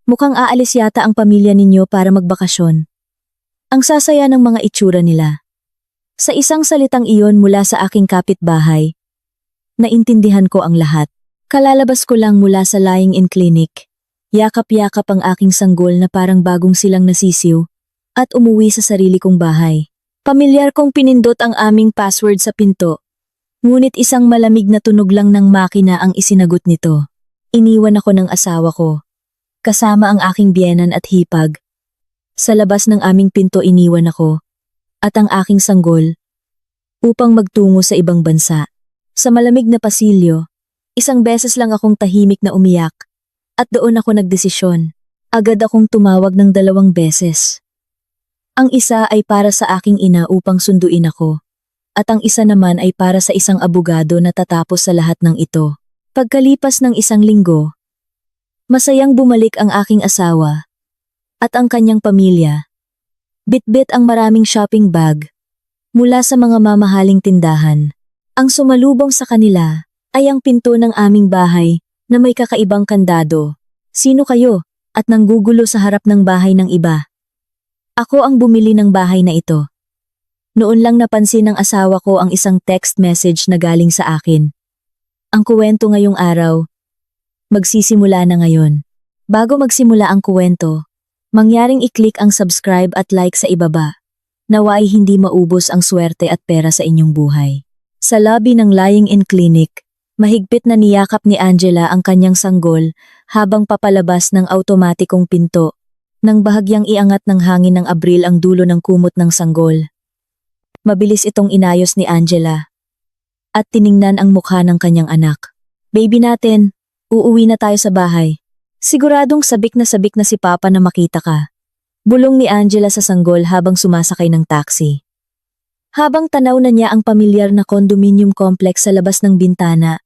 Mukhang aalis yata ang pamilya ninyo para magbakasyon. Ang sasaya ng mga itsura nila. Sa isang salitang iyon mula sa aking kapitbahay, naintindihan ko ang lahat. Kalalabas ko lang mula sa lying-in clinic. Yakap-yakap ang aking sanggol na parang bagong silang nasisiw at umuwi sa sarili kong bahay. Pamilyar kong pinindot ang aming password sa pinto. Ngunit isang malamig na tunog lang ng makina ang isinagot nito. Iniwan ako ng asawa ko, kasama ang aking biyenan at hipag. Sa labas ng aming pinto iniwan ako, at ang aking sanggol, upang magtungo sa ibang bansa. Sa malamig na pasilyo, isang beses lang akong tahimik na umiyak, at doon ako nagdesisyon. Agad akong tumawag ng 2 beses. Ang isa ay para sa aking ina upang sunduin ako, at ang isa naman ay para sa isang abogado na tatapos sa lahat ng ito. Pagkalipas ng 1 linggo, masayang bumalik ang aking asawa at ang kanyang pamilya. Bitbit ang maraming shopping bag mula sa mga mamahaling tindahan. Ang sumalubong sa kanila ay ang pinto ng aming bahay na may kakaibang kandado. Sino kayo? At nanggugulo sa harap ng bahay ng iba. Ako ang bumili ng bahay na ito. Noon lang napansin ng asawa ko ang isang text message na galing sa akin. Ang kuwento ngayong araw, magsisimula na ngayon. Bago magsimula ang kuwento, mangyaring i-click ang subscribe at like sa ibaba. Naway hindi maubos ang swerte at pera sa inyong buhay. Sa lobby ng lying-in clinic, mahigpit na niyakap ni Angela ang kanyang sanggol habang papalabas ng automatikong pinto. Nang bahagyang iangat ng hangin ng abril ang dulo ng kumot ng sanggol. Mabilis itong inayos ni Angela. At tiningnan ang mukha ng kanyang anak. Baby natin, uuwi na tayo sa bahay. Siguradong sabik na si Papa na makita ka. Bulong ni Angela sa sanggol habang sumasakay ng taxi. Habang tanaw na niya ang pamilyar na condominium complex sa labas ng bintana,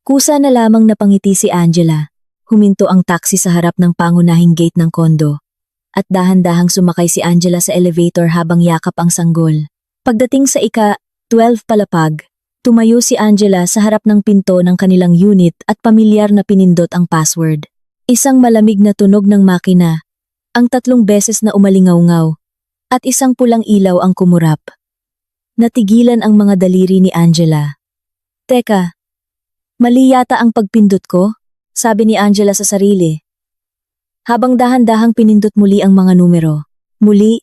kusa na lamang napangiti si Angela. Huminto ang taxi sa harap ng pangunahing gate ng kondo. At dahan-dahang sumakay si Angela sa elevator habang yakap ang sanggol. Pagdating sa ika-12 palapag, tumayo si Angela sa harap ng pinto ng kanilang unit at pamilyar na pinindot ang password. Isang malamig na tunog ng makina, ang 3 beses na umalingaw-ngaw, at isang pulang ilaw ang kumurap. Natigilan ang mga daliri ni Angela. Teka, mali yata ang pagpindot ko? Sabi ni Angela sa sarili. Habang dahan-dahang pinindot muli ang mga numero. Muli,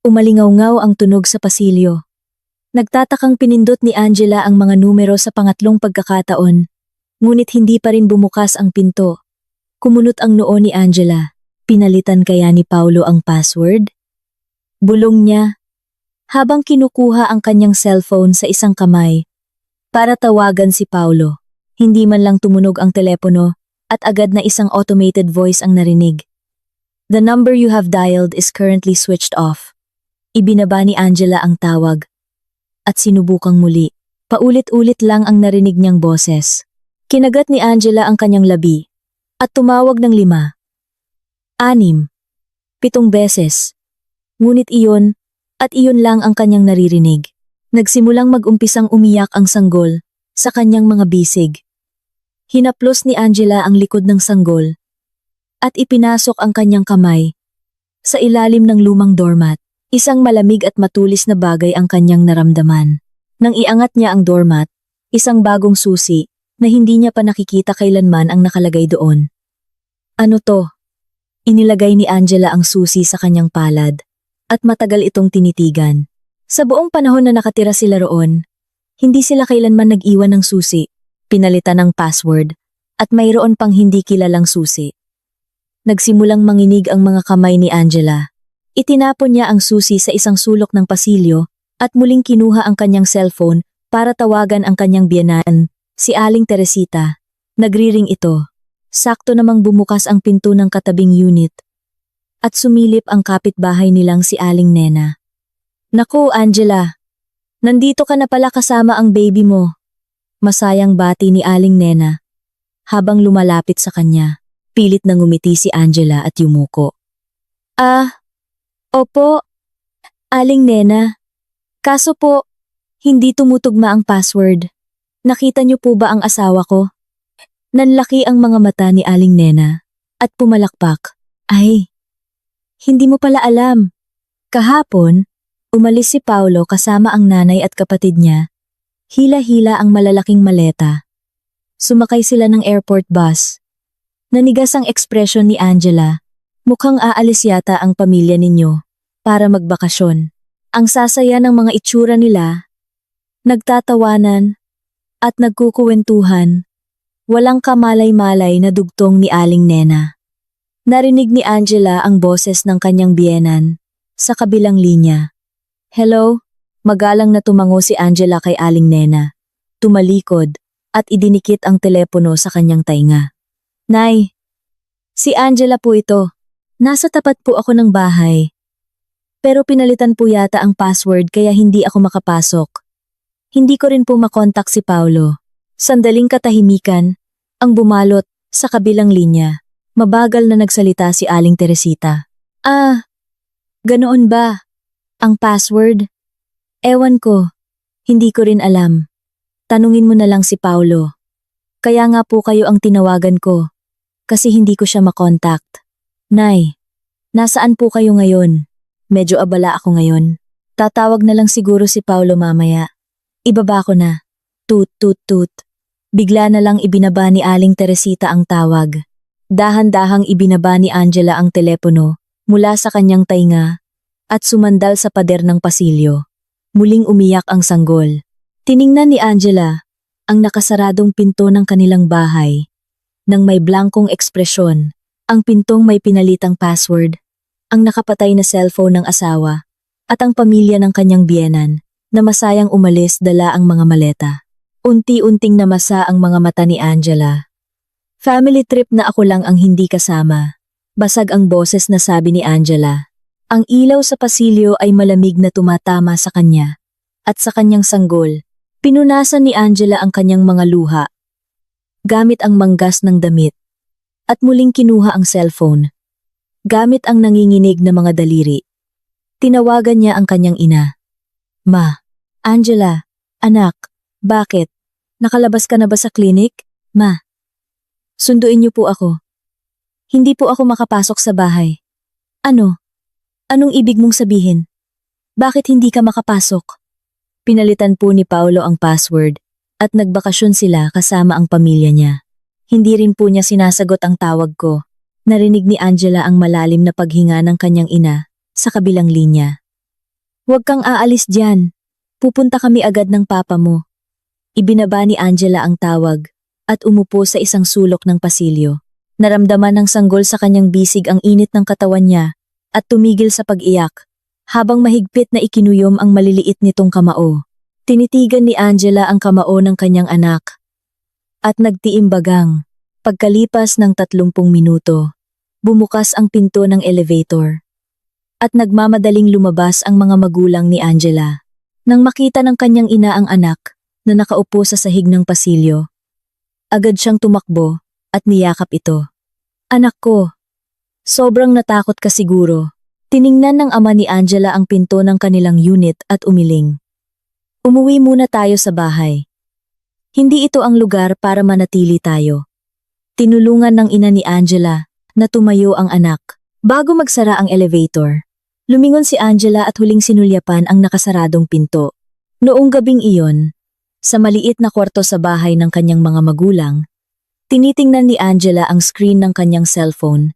umalingaw-ngaw ang tunog sa pasilyo. Nagtatakang pinindot ni Angela ang mga numero sa pangatlong pagkakataon, ngunit hindi pa rin bumukas ang pinto. Kumunot ang noo ni Angela. Pinalitan kaya ni Paulo ang password? Bulong niya, habang kinukuha ang kanyang cellphone sa isang kamay, para tawagan si Paulo. Hindi man lang tumunog ang telepono at agad na isang automated voice ang narinig. The number you have dialed is currently switched off. Ibinaba ni Angela ang tawag at sinubukang muli. Paulit-ulit lang ang narinig niyang boses. Kinagat ni Angela ang kanyang labi at tumawag ng 5, 6, 7 beses. Ngunit iyon at iyon lang ang kanyang naririnig. Nagsimulang mag-umpisang umiyak ang sanggol sa kanyang mga bisig. Hinaplos ni Angela ang likod ng sanggol at ipinasok ang kanyang kamay sa ilalim ng lumang doormat. Isang malamig at matulis na bagay ang kanyang naramdaman. Nang iangat niya ang doormat, isang bagong susi na hindi niya pa nakikita kailanman ang nakalagay doon. Ano to? Inilagay ni Angela ang susi sa kanyang palad at matagal itong tinitigan. Sa buong panahon na nakatira sila roon, hindi sila kailanman nag-iwan ng susi. Pinalitan ng password, at mayroon pang hindi kilalang susi. Nagsimulang manginig ang mga kamay ni Angela. Itinapon niya ang susi sa isang sulok ng pasilyo at muling kinuha ang kanyang cellphone para tawagan ang kanyang biyenan, si Aling Teresita. Nagriring ito. Sakto namang bumukas ang pinto ng katabing unit at sumilip ang kapitbahay nilang si Aling Nena. Naku, Angela, nandito ka na pala kasama ang baby mo. Masayang bati ni Aling Nena. Habang lumalapit sa kanya, pilit na ngumiti si Angela at yumuko. Opo, Aling Nena. Kaso po, hindi tumutugma ang password. Nakita niyo po ba ang asawa ko? Nanlaki ang mga mata ni Aling Nena. at pumalakpak. Ay, hindi mo pala alam. Kahapon, umalis si Paulo kasama ang nanay at kapatid niya. Hila-hila ang malalaking maleta. Sumakay sila ng airport bus. Nanigas ang ekspresyon ni Angela. Mukhang aalis yata ang pamilya ninyo para magbakasyon. Ang sasaya ng mga itsura nila, nagtatawanan at nagkukuwentuhan. Walang kamalay-malay na dugtong ni Aling Nena. Narinig ni Angela ang boses ng kanyang biyenan sa kabilang linya. Hello? Magalang na tumango si Angela kay Aling Nena. Tumalikod at idinikit ang telepono sa kanyang tainga. Nay, si Angela po ito. Nasa tapat po ako ng bahay. Pero pinalitan po yata ang password kaya hindi ako makapasok. Hindi ko rin po makontak si Paulo. Sandaling katahimikan ang bumalot sa kabilang linya. Mabagal na nagsalita si Aling Teresita. Ganoon ba? Ang password? Ewan ko. Hindi ko rin alam. Tanungin mo na lang si Paulo. Kaya nga po kayo ang tinawagan ko. Kasi hindi ko siya makontakt. Nay, nasaan po kayo ngayon? Medyo abala ako ngayon. Tatawag na lang siguro si Paulo mamaya. Ibaba ko na. Tut tut tut. Bigla na lang ibinaba ni Aling Teresita ang tawag. Dahan-dahang ibinaba ni Angela ang telepono mula sa kanyang tainga at sumandal sa pader ng pasilyo. Muling umiyak ang sanggol. Tiningnan ni Angela ang nakasaradong pinto ng kanilang bahay. Nang may blankong ekspresyon, ang pintong may pinalitang password, ang nakapatay na cellphone ng asawa, at ang pamilya ng kanyang biyenan na masayang umalis dala ang mga maleta. Unti-unting namasa ang mga mata ni Angela. Family trip na ako lang ang hindi kasama. Basag ang boses na sabi ni Angela. Ang ilaw sa pasilyo ay malamig na tumatama sa kanya. At sa kanyang sanggol, pinunasan ni Angela ang kanyang mga luha. Gamit ang manggas ng damit. At muling kinuha ang cellphone. Gamit ang nanginginig na mga daliri. Tinawagan niya ang kanyang ina. Ma, Angela, anak, bakit? Nakalabas ka na ba sa klinik? Ma, sunduin niyo po ako. Hindi po ako makapasok sa bahay. Ano? Anong ibig mong sabihin? Bakit hindi ka makapasok? Pinalitan po ni Paulo ang password at nagbakasyon sila kasama ang pamilya niya. Hindi rin po niya sinasagot ang tawag ko. Narinig ni Angela ang malalim na paghinga ng kanyang ina sa kabilang linya. Huwag kang aalis diyan. Pupunta kami agad ng papa mo. Ibinaba ni Angela ang tawag at umupo sa isang sulok ng pasilyo. Naramdaman ng sanggol sa kanyang bisig ang init ng katawan niya at tumigil sa pag-iyak habang mahigpit na ikinuyom ang maliliit nitong kamao. Tinitigan ni Angela ang kamao ng kanyang anak at nagtiimbagang. Pagkalipas ng 30 minuto, bumukas ang pinto ng elevator at nagmamadaling lumabas ang mga magulang ni Angela. Nang makita ng kanyang ina ang anak na nakaupo sa sahig ng pasilyo, agad siyang tumakbo at niyakap ito. Anak ko, sobrang natakot ka siguro. Tiningnan ng ama ni Angela ang pinto ng kanilang unit at umiling. Umuwi muna tayo sa bahay. Hindi ito ang lugar para manatili tayo. Tinulungan ng ina ni Angela na tumayo ang anak. Bago magsara ang elevator, lumingon si Angela at huling sinulyapan ang nakasaradong pinto. Noong gabing iyon, sa maliit na kwarto sa bahay ng kanyang mga magulang, tinitingnan ni Angela ang screen ng kanyang cellphone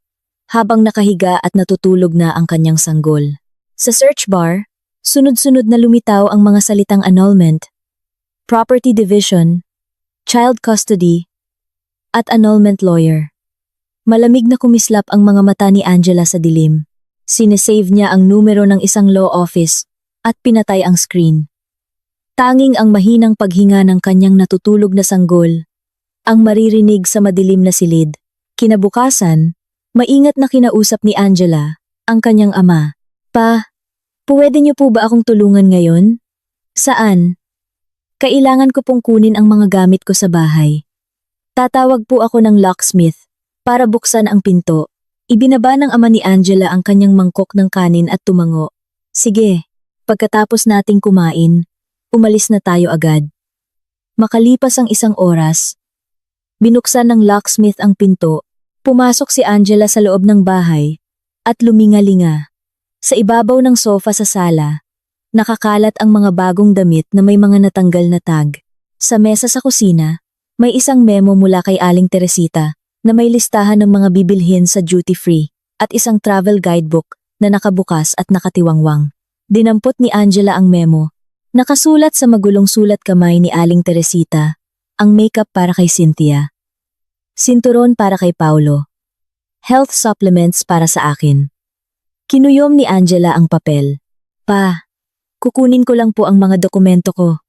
habang nakahiga at natutulog na ang kanyang sanggol. Sa search bar, sunod-sunod na lumitaw ang mga salitang annulment, property division, child custody, at annulment lawyer. Malamig na kumislap ang mga mata ni Angela sa dilim. Sinesave niya ang numero ng isang law office at pinatay ang screen. Tanging ang mahinang paghinga ng kanyang natutulog na sanggol ang maririnig sa madilim na silid. Kinabukasan, maingat na kinausap ni Angela ang kanyang ama. Pa, pwede niyo po ba akong tulungan ngayon? Saan? Kailangan ko pong kunin ang mga gamit ko sa bahay. Tatawag po ako ng locksmith para buksan ang pinto. Ibinaba ng ama ni Angela ang kanyang mangkok ng kanin at tumango. Sige, pagkatapos nating kumain, umalis na tayo agad. Makalipas ang 1 oras, binuksan ng locksmith ang pinto Pumasok si Angela sa loob ng bahay at lumingalinga. Sa ibabaw ng sofa sa sala, nakakalat ang mga bagong damit na may mga natanggal na tag. Sa mesa sa kusina, may isang memo mula kay Aling Teresita na may listahan ng mga bibilhin sa duty free at isang travel guidebook na nakabukas at nakatiwangwang. Dinampot ni Angela ang memo. Nakasulat sa magulong sulat kamay ni Aling Teresita, ang makeup para kay Cynthia. Sinturon para kay Paulo. Health supplements para sa akin. Kinuyom ni Angela ang papel. Pa, kukunin ko lang po ang mga dokumento ko.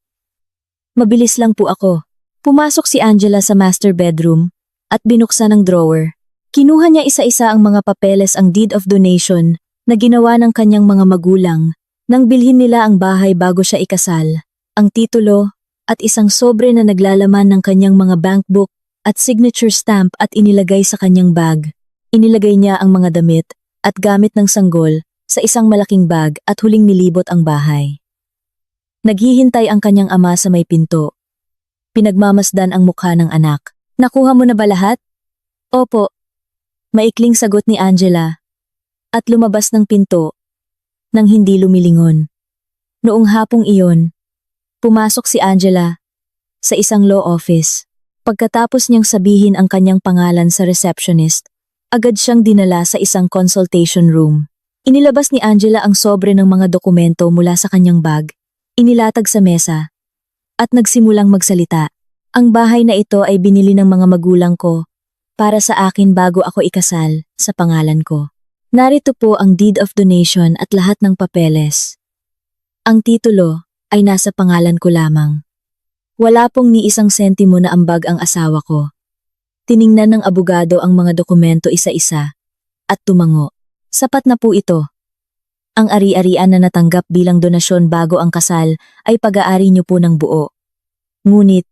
Mabilis lang po ako. Pumasok si Angela sa master bedroom at binuksan ang drawer. Kinuha niya isa-isa ang mga papeles, ang deed of donation na ginawa ng kanyang mga magulang nang bilhin nila ang bahay bago siya ikasal, ang titulo at isang sobre na naglalaman ng kanyang mga bankbook at signature stamp at inilagay sa kanyang bag. Inilagay niya ang mga damit at gamit ng sanggol sa isang malaking bag at huling nilibot ang bahay. Naghihintay ang kanyang ama sa may pinto. Pinagmamasdan ang mukha ng anak. Nakuha mo na ba lahat? Opo. Maikling sagot ni Angela at lumabas ng pinto nang hindi lumilingon. Noong hapong iyon, pumasok si Angela sa isang law office. Pagkatapos niyang sabihin ang kanyang pangalan sa receptionist, agad siyang dinala sa isang consultation room. Inilabas ni Angela ang sobre ng mga dokumento mula sa kanyang bag, inilatag sa mesa, at nagsimulang magsalita. Ang bahay na ito ay binili ng mga magulang ko para sa akin bago ako ikasal sa pangalan ko. Narito po ang deed of donation at lahat ng papeles. Ang titulo ay nasa pangalan ko lamang. Wala pong ni isang sentimo na ambag ang asawa ko. Tiningnan ng abogado ang mga dokumento isa-isa at tumango. Sapat na po ito. Ang ari-arian na natanggap bilang donasyon bago ang kasal ay pag-aari niyo po ng buo. Ngunit,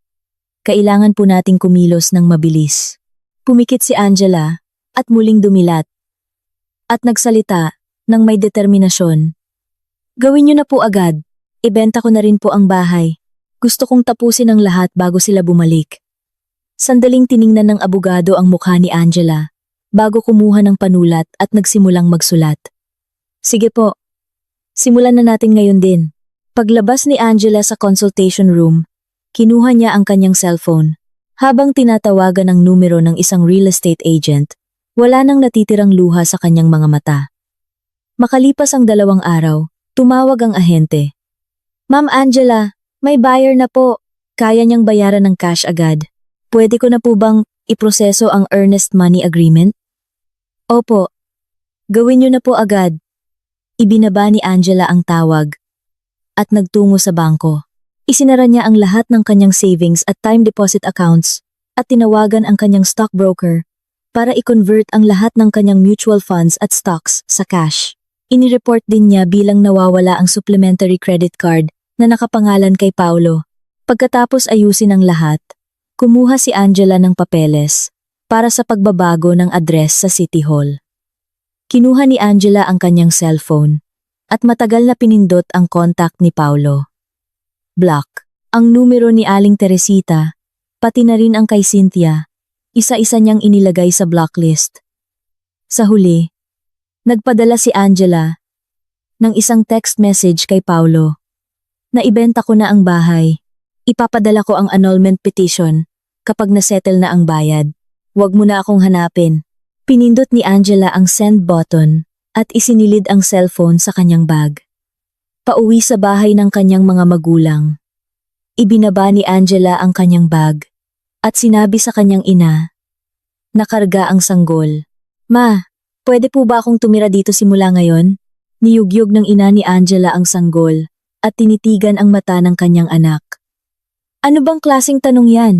kailangan po nating kumilos ng mabilis. Pumikit si Angela at muling dumilat. At nagsalita ng may determinasyon. Gawin niyo na po agad. Ibenta ko na rin po ang bahay. Gusto kong tapusin ang lahat bago sila bumalik. Sandaling tiningnan ng abogado ang mukha ni Angela bago kumuha ng panulat at nagsimulang magsulat. Sige po, simulan na natin ngayon din. Paglabas ni Angela sa consultation room, kinuha niya ang kanyang cellphone. Habang tinatawagan ang numero ng isang real estate agent, wala nang natitirang luha sa kanyang mga mata. Makalipas ang 2 araw, tumawag ang ahente. Ma'am Angela, may buyer na po. Kaya niyang bayaran ng cash agad. Pwede ko na po bang iproseso ang earnest money agreement? Opo. Gawin niyo na po agad. Ibinaba ni Angela ang tawag at nagtungo sa bangko. Isinara niya ang lahat ng kanyang savings at time deposit accounts at tinawagan ang kanyang stockbroker para i-convert ang lahat ng kanyang mutual funds at stocks sa cash. Inireport din niya bilang nawawala ang supplementary credit card na nakapangalan kay Paulo. Pagkatapos ayusin ang lahat, kumuha si Angela ng papeles para sa pagbabago ng address sa City Hall. Kinuha ni Angela ang kanyang cellphone at matagal na pinindot ang contact ni Paulo. Block. Ang numero ni Aling Teresita, pati na rin ang kay Cynthia, isa-isa niyang inilagay sa blacklist. Sa huli, nagpadala si Angela ng isang text message kay Paulo. Naibenta ko na ang bahay. Ipapadala ko ang annulment petition kapag nasettle na ang bayad. Huwag mo na akong hanapin. Pinindot ni Angela ang send button at isinilid ang cellphone sa kanyang bag. Pauwi sa bahay ng kanyang mga magulang. Ibinaba ni Angela ang kanyang bag at sinabi sa kanyang ina. Nakarga ang sanggol. Ma, pwede po ba akong tumira dito simula ngayon? Niyugyug ng ina ni Angela ang sanggol at tinitigan ang mata ng kanyang anak. Ano bang klaseng tanong yan?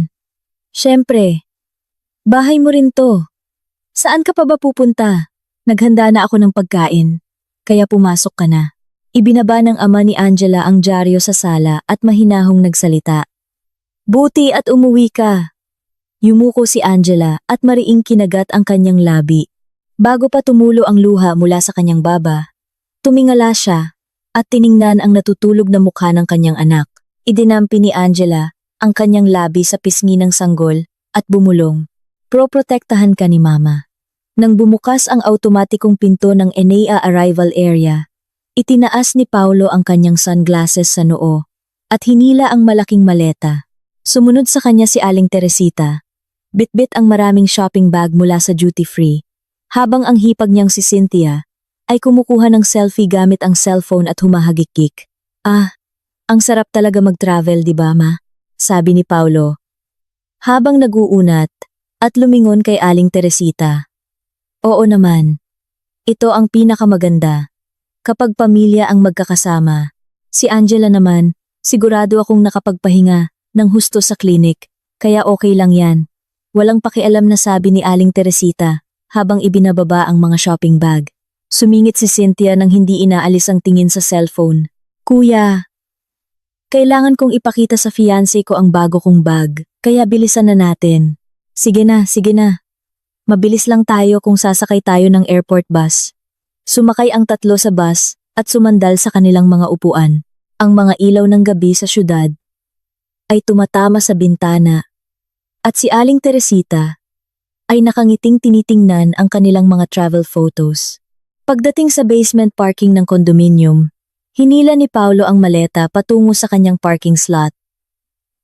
Siyempre, bahay mo rin to. Saan ka pa ba pupunta? Naghanda na ako ng pagkain, kaya pumasok ka na. Ibinaba ng ama ni Angela ang dyaryo sa sala at mahinahong nagsalita. Buti at umuwi ka. Yumuko si Angela at mariing kinagat ang kanyang labi. Bago pa tumulo ang luha mula sa kanyang baba, tumingala siya at tiningnan ang natutulog na mukha ng kanyang anak. Idinampi ni Angela ang kanyang labi sa pisngi ng sanggol at bumulong. Proprotektahan ka ni Mama. Nang bumukas ang automatikong pinto ng Enea arrival area, itinaas ni Paulo ang kanyang sunglasses sa noo at hinila ang malaking maleta. Sumunod sa kanya si Aling Teresita. Bitbit ang maraming shopping bag mula sa duty free, habang ang hipag niyang si Cynthia ay kumukuha ng selfie gamit ang cellphone at humahagikik. Ah, ang sarap talaga mag-travel, di ba ma? Sabi ni Paulo, habang naguunat at lumingon kay Aling Teresita. Oo naman. Ito ang pinakamaganda. Kapag pamilya ang magkakasama. Si Angela naman, sigurado akong nakapagpahinga ng husto sa klinik, kaya okay lang yan. Walang pakialam na sabi ni Aling Teresita habang ibinababa ang mga shopping bag. Sumingit si Cynthia nang hindi inaalis ang tingin sa cellphone. Kuya, kailangan kong ipakita sa fiancé ko ang bago kong bag, kaya bilisan na natin. Sige na, sige na. Mabilis lang tayo kung sasakay tayo ng airport bus. Sumakay ang tatlo sa bus at sumandal sa kanilang mga upuan. Ang mga ilaw ng gabi sa syudad ay tumatama sa bintana at si Aling Teresita ay nakangiting tinitingnan ang kanilang mga travel photos. Pagdating sa basement parking ng condominium, hinila ni Paulo ang maleta patungo sa kanyang parking slot.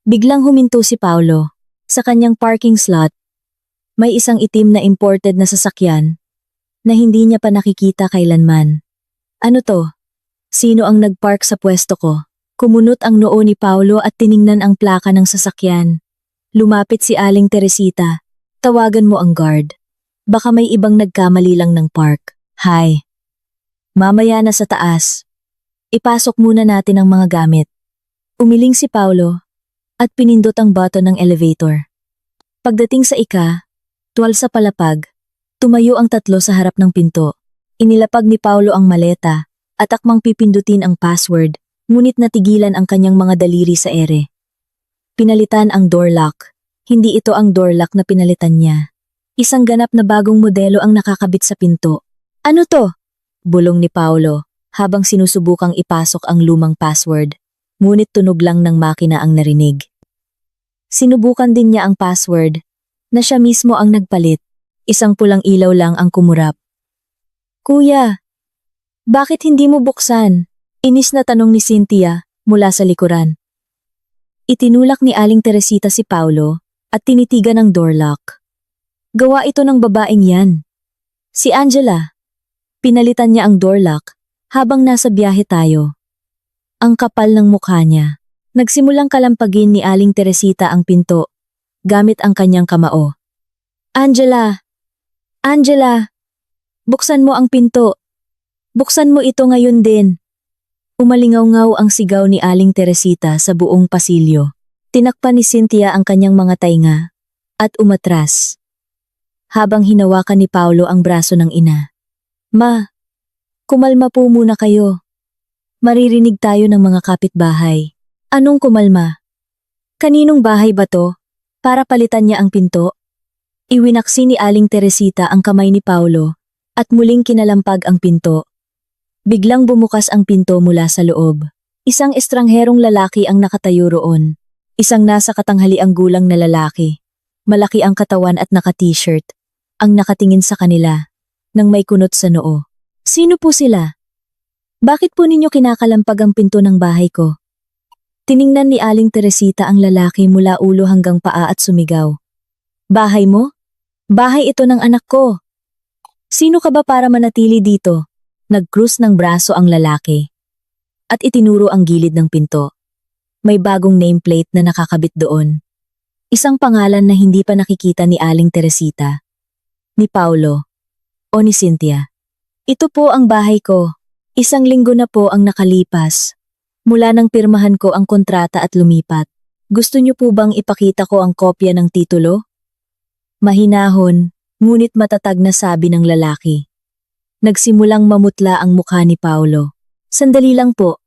Biglang huminto si Paulo. Sa kanyang parking slot, may isang itim na imported na sasakyan na hindi niya pa nakikita kailanman. Ano to? Sino ang nagpark sa pwesto ko? Kumunot ang noo ni Paulo at tiningnan ang plaka ng sasakyan. Lumapit si Aling Teresita. Tawagan mo ang guard. Baka may ibang nagkamali lang ng park. Hi. Mamaya na sa taas. Ipasok muna natin ang mga gamit. Umiling si Paulo at pinindot ang button ng elevator. Pagdating sa tuwal sa palapag, tumayo ang tatlo sa harap ng pinto. Inilapag ni Paulo ang maleta at akmang pipindutin ang password, ngunit natigilan ang kanyang mga daliri sa ere. Pinalitan ang door lock. Hindi ito ang door lock na pinalitan niya. Isang ganap na bagong modelo ang nakakabit sa pinto. Ano to? Bulong ni Paulo habang sinusubukang ipasok ang lumang password, ngunit tunog lang ng makina ang narinig. Sinubukan din niya ang password, na siya mismo ang nagpalit. Isang pulang ilaw lang ang kumurap. Kuya, bakit hindi mo buksan? Inis na tanong ni Cynthia mula sa likuran. Itinulak ni Aling Teresita si Paulo at tinitigan ang door lock. Gawa ito ng babaeng yan. Si Angela. Pinalitan niya ang door lock habang nasa biyahe tayo. Ang kapal ng mukha niya. Nagsimulang kalampagin ni Aling Teresita ang pinto gamit ang kanyang kamao. Angela! Angela! Buksan mo ang pinto. Buksan mo ito ngayon din. Umalingaw-ngaw ang sigaw ni Aling Teresita sa buong pasilyo. Tinakpan ni Cynthia ang kanyang mga tainga at umatras. Habang hinawakan ni Paulo ang braso ng ina. Ma, kumalma po muna kayo. Maririnig tayo ng mga kapitbahay. Anong kumalma? Kaninong bahay ba to? Para palitan niya ang pinto? Iwinaksi ni Aling Teresita ang kamay ni Paulo at muling kinalampag ang pinto. Biglang bumukas ang pinto mula sa loob. Isang estrangherong lalaki ang nakatayo roon. Isang nasa katanghaliang gulang na lalaki. Malaki ang katawan at naka-t-shirt. Ang nakatingin sa kanila nang may kunot sa noo. Sino po sila? Bakit po ninyo kinakalampag ang pinto ng bahay ko? Tiningnan ni Aling Teresita ang lalaki mula ulo hanggang paa at sumigaw. Bahay mo? Bahay ito ng anak ko. Sino ka ba para manatili dito? Nag-krus ng braso ang lalaki. At itinuro ang gilid ng pinto. May bagong nameplate na nakakabit doon. Isang pangalan na hindi pa nakikita ni Aling Teresita. Ni Paulo. O ni Cynthia. Ito po ang bahay ko. Isang linggo na po ang nakalipas. Mula nang pirmahan ko ang kontrata at lumipat. Gusto niyo po bang ipakita ko ang kopya ng titulo? Mahinahon, ngunit matatag na sabi ng lalaki. Nagsimulang mamutla ang mukha ni Paulo. Sandali lang po.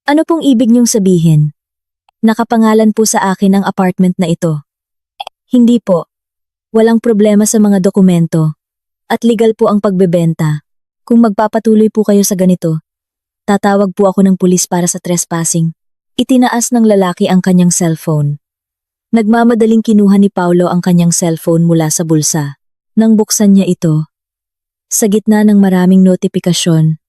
Ano pong ibig niyong sabihin? Nakapangalan po sa akin ang apartment na ito. Hindi po. Walang problema sa mga dokumento. At legal po ang pagbebenta. Kung magpapatuloy po kayo sa ganito, tatawag po ako ng pulis para sa trespassing. Itinaas ng lalaki ang kanyang cellphone. Nagmamadaling kinuha ni Paulo ang kanyang cellphone mula sa bulsa. Nang buksan niya ito, sa gitna ng maraming notifikasyon,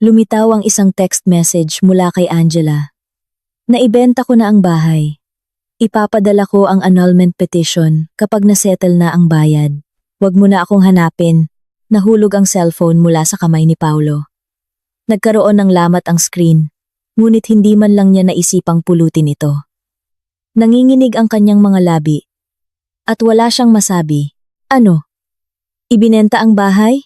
lumitaw ang isang text message mula kay Angela. Naibenta ko na ang bahay. Ipapadala ko ang annulment petition kapag nasettle na ang bayad. Huwag mo na akong hanapin. Nahulog ang cellphone mula sa kamay ni Paulo. Nagkaroon ng lamat ang screen, ngunit hindi man lang niya naisipang pulutin ito. Nanginginig ang kanyang mga labi, at wala siyang masabi. Ano? Ibinenta ang bahay?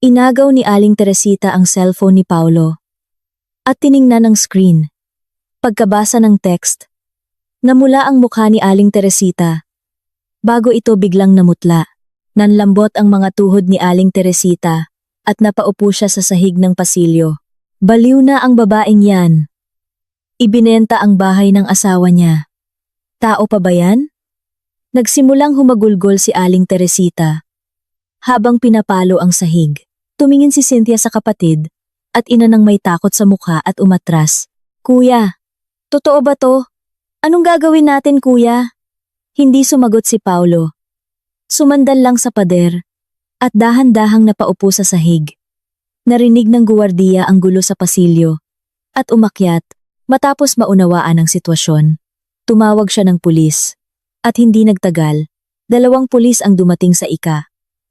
Inagaw ni Aling Teresita ang cellphone ni Paulo at tiningnan ang screen. Pagkabasa ng text, namula ang mukha ni Aling Teresita. Bago ito biglang namutla, nanlambot ang mga tuhod ni Aling Teresita at napaupo siya sa sahig ng pasilyo. Baliw na ang babaeng yan. Ibinenta ang bahay ng asawa niya. Tao pa ba yan? Nagsimulang humagulgol si Aling Teresita. Habang pinapalo ang sahig, tumingin si Cynthia sa kapatid at ina nang may takot sa mukha at umatras. Kuya, totoo ba to? Anong gagawin natin, kuya? Hindi sumagot si Paulo. Sumandal lang sa pader at dahan-dahang napaupo sa sahig. Narinig ng guwardiya ang gulo sa pasilyo at umakyat matapos maunawaan ang sitwasyon. Tumawag siya ng pulis at hindi nagtagal, 2 pulis ang dumating sa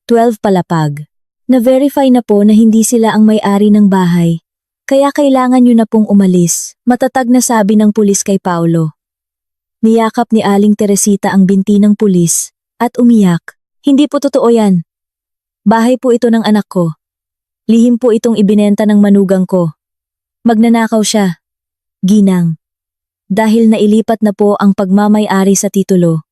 12 palapag. Na-verify na po na hindi sila ang may-ari ng bahay, kaya kailangan nyo na pong umalis, matatag na sabi ng pulis kay Paulo. Niyakap ni Aling Teresita ang binti ng pulis at umiyak. Hindi po totoo yan. Bahay po ito ng anak ko. Lihim po itong ibinenta ng manugang ko. Magnanakaw siya. Ginang. Dahil nailipat na po ang pagmamay-ari sa titulo,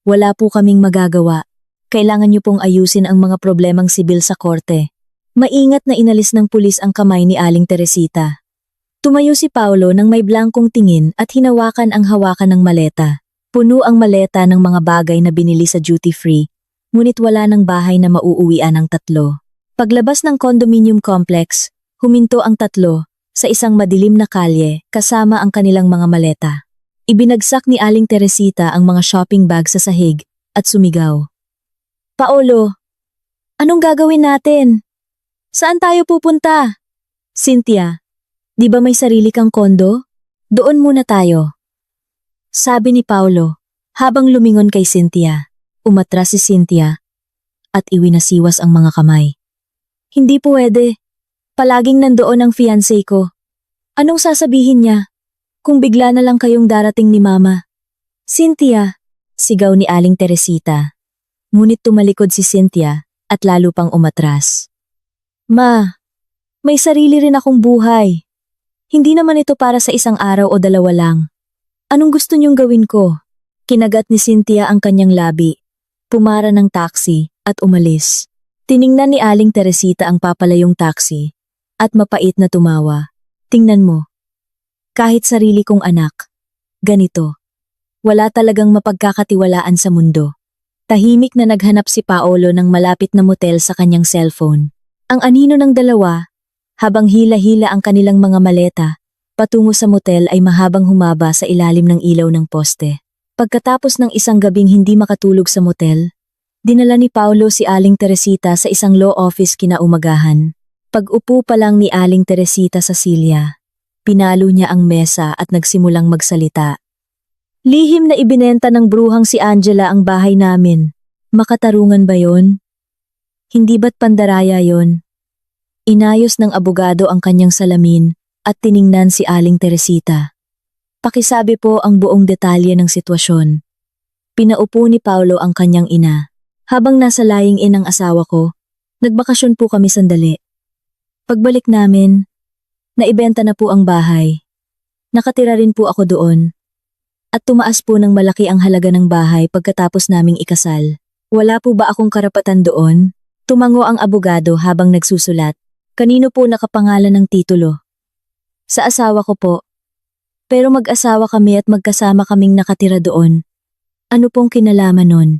wala po kaming magagawa. Kailangan niyo pong ayusin ang mga problemang sibil sa korte. Maingat na inalis ng pulis ang kamay ni Aling Teresita. Tumayo si Paulo nang may blankong tingin at hinawakan ang hawakan ng maleta. Puno ang maleta ng mga bagay na binili sa duty-free, ngunit wala ng bahay na mauuwian ang 3. Paglabas ng condominium complex, huminto ang 3 sa isang madilim na kalye kasama ang kanilang mga maleta. Ibinagsak ni Aling Teresita ang mga shopping bag sa sahig at sumigaw. Paulo, anong gagawin natin? Saan tayo pupunta? Cynthia, di ba may sarili kang kondo? Doon muna tayo. Sabi ni Paulo, habang lumingon kay Cynthia. Umatras si Cynthia at iwinasiwas ang mga kamay. Hindi pwede. Palaging nandoon ang fiancé ko. Anong sasabihin niya kung bigla na lang kayong darating ni Mama? Cynthia, sigaw ni Aling Teresita. Ngunit tumalikod si Cynthia at lalo pang umatras. Ma, may sarili rin akong buhay. Hindi naman ito para sa isang araw o 2 lang. Anong gusto niyong gawin ko? Kinagat ni Cynthia ang kanyang labi. Pumara ng taxi at umalis. Tiningnan ni Aling Teresita ang papalayong taxi at mapait na tumawa. Tingnan mo. Kahit sarili kong anak, ganito. Wala talagang mapagkakatiwalaan sa mundo. Tahimik na naghanap si Paulo ng malapit na motel sa kanyang cellphone. Ang anino ng 2, habang hila-hila ang kanilang mga maleta, patungo sa motel ay mahabang humaba sa ilalim ng ilaw ng poste. Pagkatapos ng isang gabing hindi makatulog sa motel, dinala ni Paulo si Aling Teresita sa isang law office kinaumagahan. Pag-upo pa lang ni Aling Teresita sa silya, pinalo niya ang mesa at nagsimulang magsalita. Lihim na ibinenta ng bruhang si Angela ang bahay namin. Makatarungan ba yon? Hindi ba't pandaraya yon? Inayos ng abogado ang kanyang salamin at tiningnan si Aling Teresita. Pakisabi po ang buong detalye ng sitwasyon. Pinaupo ni Paulo ang kanyang ina. Habang nasa lying-in ang asawa ko, nagbakasyon po kami sandali. Pagbalik namin, naibenta na po ang bahay. Nakatira rin po ako doon. At tumaas po ng malaki ang halaga ng bahay pagkatapos naming ikasal. Wala po ba akong karapatan doon? Tumango ang abogado habang nagsusulat. Kanino po nakapangalan ng titulo? Sa asawa ko po. Pero mag-asawa kami at magkasama kaming nakatira doon. Ano pong kinalaman nun?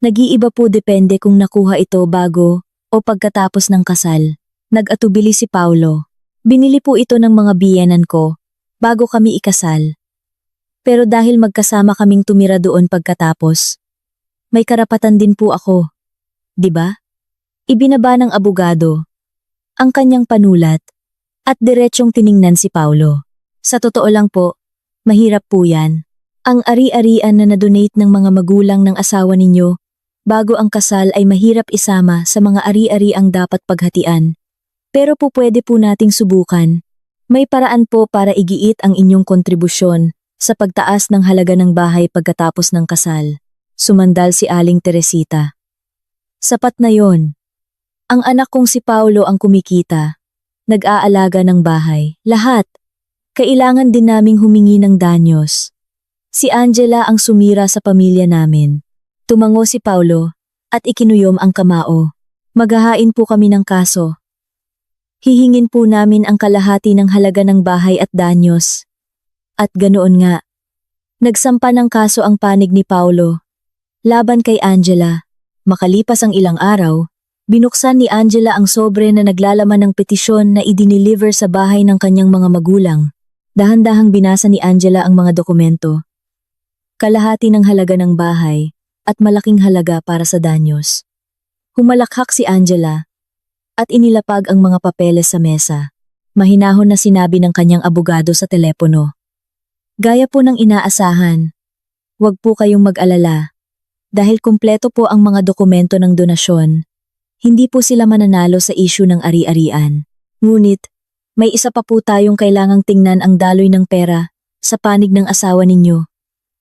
Nag-iiba po depende kung nakuha ito bago o pagkatapos ng kasal. Nag-atubili si Paulo. Binili po ito ng mga biyenan ko bago kami ikasal. Pero dahil magkasama kaming tumira doon pagkatapos, may karapatan din po ako. 'di ba? Ibinaba ng abogado ang kanyang panulat at diretsyong tiningnan si Paulo. Sa totoo lang po, mahirap po yan. Ang ari-arian na na-donate ng mga magulang ng asawa ninyo bago ang kasal ay mahirap isama sa mga ari-ariang dapat paghatian. Pero po pwede po nating subukan. May paraan po para igiit ang inyong kontribusyon sa pagtaas ng halaga ng bahay pagkatapos ng kasal. Sumandal si Aling Teresita. Sapat na yon. Ang anak kong si Paulo ang kumikita. Nag-aalaga ng bahay. Lahat. Kailangan din naming humingi ng danyos. Si Angela ang sumira sa pamilya namin. Tumango si Paulo at ikinuyom ang kamao. Maghahain po kami ng kaso. Hihingin po namin ang kalahati ng halaga ng bahay at danyos. At ganoon nga. Nagsampa ng kaso ang panig ni Paulo laban kay Angela. Makalipas ang ilang araw, binuksan ni Angela ang sobre na naglalaman ng petisyon na idiniliver sa bahay ng kanyang mga magulang. Dahan-dahang binasa ni Angela ang mga dokumento. Kalahati ng halaga ng bahay at malaking halaga para sa danyos. Humalakhak si Angela at inilapag ang mga papeles sa mesa. Mahinahon na sinabi ng kanyang abogado sa telepono. Gaya po ng inaasahan, huwag po kayong mag-alala. Dahil kumpleto po ang mga dokumento ng donasyon, hindi po sila mananalo sa issue ng ari-arian. Ngunit, may isa pa po tayong kailangang tingnan ang daloy ng pera sa panig ng asawa ninyo.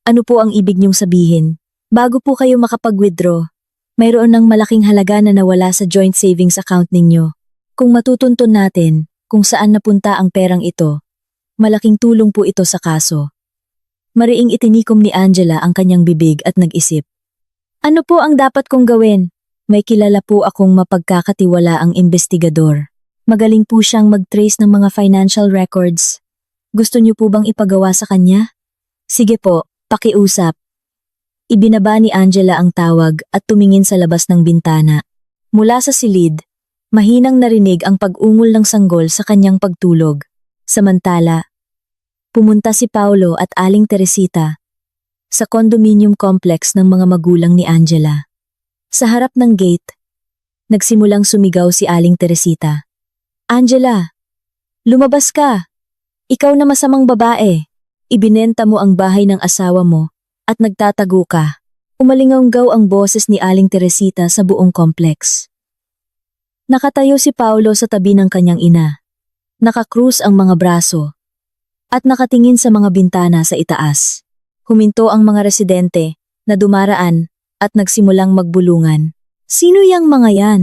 Ano po ang ibig niyong sabihin? Bago po kayo makapag-withdraw, mayroon ng malaking halaga na nawala sa joint savings account ninyo. Kung matutuntun natin kung saan napunta ang perang ito, malaking tulong po ito sa kaso. Mariing itinikom ni Angela ang kanyang bibig at nag-isip. Ano po ang dapat kong gawin? May kilala po akong mapagkakatiwalaang investigador. Magaling po siyang mag-trace ng mga financial records. Gusto niyo po bang ipagawa sa kanya? Sige po, pakiusap. Ibinaba ni Angela ang tawag at tumingin sa labas ng bintana. Mula sa silid, mahinang narinig ang pag-ungol ng sanggol sa kanyang pagtulog. Samantala, pumunta si Paulo at Aling Teresita sa condominium complex ng mga magulang ni Angela. Sa harap ng gate, nagsimulang sumigaw si Aling Teresita. Angela, lumabas ka! Ikaw na masamang babae. Ibinenta mo ang bahay ng asawa mo at nagtatago ka. Umalinganggaw ang boses ni Aling Teresita sa buong complex. Nakatayo si Paulo sa tabi ng kanyang ina. Nakakrus ang mga braso at nakatingin sa mga bintana sa itaas. Huminto ang mga residente na dumaraan at nagsimulang magbulungan. Sino yang mga yan?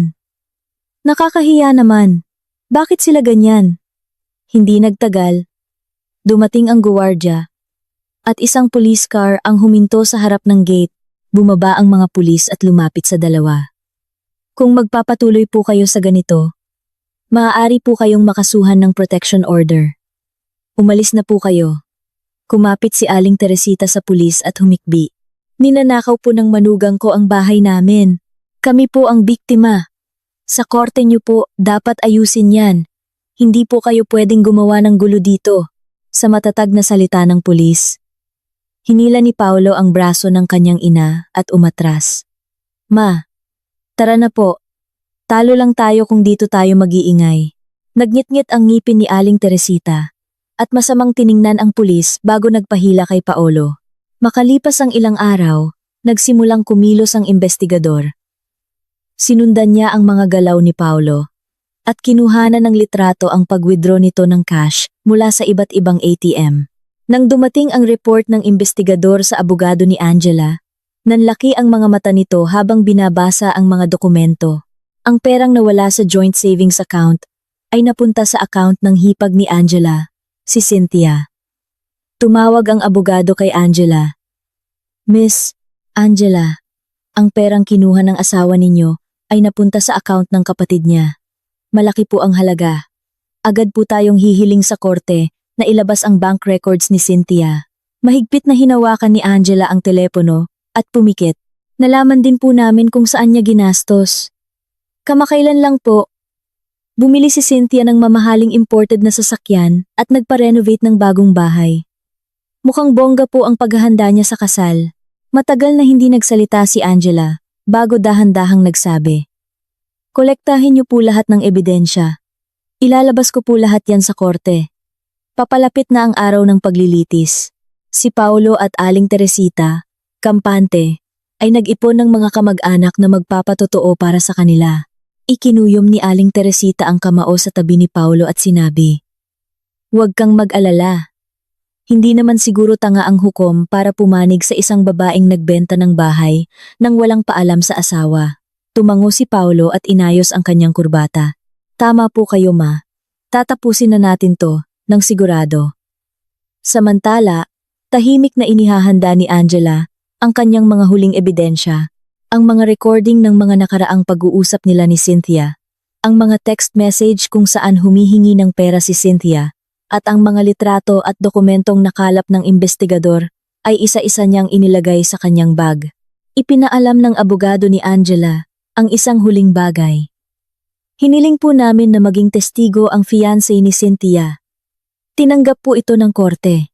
Nakakahiya naman. Bakit sila ganyan? Hindi nagtagal. Dumating ang guwardya at isang police car ang huminto sa harap ng gate. Bumaba ang mga pulis at lumapit sa dalawa. Kung magpapatuloy po kayo sa ganito, maaari po kayong makasuhan ng protection order. Umalis na po kayo. Kumapit si Aling Teresita sa pulis at humikbi. Ninanakaw po ng manugang ko ang bahay namin. Kami po ang biktima. Sa korte niyo po, dapat ayusin yan. Hindi po kayo pwedeng gumawa ng gulo dito. Sa matatag na salita ng pulis. Hinila ni Paulo ang braso ng kanyang ina at umatras. Ma, tara na po. Talo lang tayo kung dito tayo mag-iingay. Nagngit-ngit ang ngipin ni Aling Teresita at masamang tiningnan ang pulis bago nagpahila kay Paolo. Makalipas ang ilang araw, nagsimulang kumilos ang investigador. Sinundan niya ang mga galaw ni Paolo at kinuhanan ng litrato ang pag-withdraw nito ng cash mula sa iba't ibang ATM. Nang dumating ang report ng investigador sa abogado ni Angela, nanlaki ang mga mata nito habang binabasa ang mga dokumento. Ang perang nawala sa joint savings account ay napunta sa account ng hipag ni Angela, si Cynthia. Tumawag ang abogado kay Angela. Miss Angela, ang perang kinuha ng asawa ninyo ay napunta sa account ng kapatid niya. Malaki po ang halaga. Agad po tayong hihiling sa korte na ilabas ang bank records ni Cynthia. Mahigpit na hinawakan ni Angela ang telepono at pumikit. Nalaman din po namin kung saan niya ginastos. Kamakailan lang po, bumili si Cynthia ng mamahaling imported na sasakyan at nagpa-renovate ng bagong bahay. Mukhang bongga po ang paghahanda niya sa kasal. Matagal na hindi nagsalita si Angela bago dahan-dahang nagsabi. Kolektahin niyo po lahat ng ebidensya. Ilalabas ko po lahat yan sa korte. Papalapit na ang araw ng paglilitis. Si Paulo at Aling Teresita, kampante, ay nag-ipon ng mga kamag-anak na magpapatotoo para sa kanila. Ikinuyom ni Aling Teresita ang kamao sa tabi ni Paulo at sinabi, "Huwag kang mag-alala. Hindi naman siguro tanga ang hukom para pumanig sa isang babaeng nagbenta ng bahay nang walang paalam sa asawa." Tumango si Paulo at inayos ang kanyang kurbata. "Tama po kayo, ma. Tatapusin na natin to, ng sigurado." Samantala, tahimik na inihahanda ni Angela ang kanyang mga huling ebidensya, ang mga recording ng mga nakaraang pag-uusap nila ni Cynthia, ang mga text message kung saan humihingi ng pera si Cynthia, at ang mga litrato at dokumentong nakalap ng investigador ay isa-isa niyang inilagay sa kanyang bag. Ipinaalam ng abogado ni Angela ang isang huling bagay. Hiniling po namin na maging testigo ang fiancé ni Cynthia. Tinanggap po ito ng korte.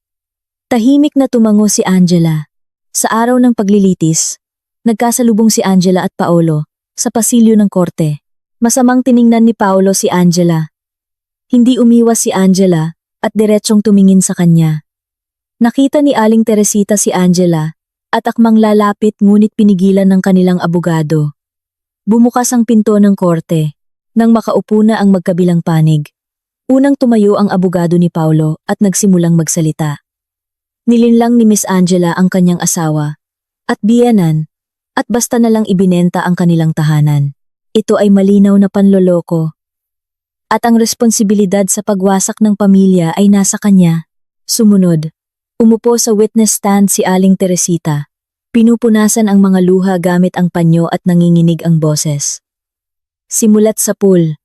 Tahimik na tumango si Angela. Sa araw ng paglilitis, nagkasalubong si Angela at Paolo sa pasilyo ng korte. Masamang tiningnan ni Paolo si Angela. Hindi umiwas si Angela at diretsyong tumingin sa kanya. Nakita ni Aling Teresita si Angela at akmang lalapit ngunit pinigilan ng kanilang abogado. Bumukas ang pinto ng korte. Nang makaupo na ang magkabilang panig, unang tumayo ang abogado ni Paulo at nagsimulang magsalita. Nilinlang ni Miss Angela ang kanyang asawa at biyenan at basta na lang ibinenta ang kanilang tahanan. Ito ay malinaw na panloloko. At ang responsibilidad sa pagwasak ng pamilya ay nasa kanya. Sumunod, umupo sa witness stand si Aling Teresita. Pinupunasan ang mga luha gamit ang panyo at nanginginig ang boses. Simulat sa pool.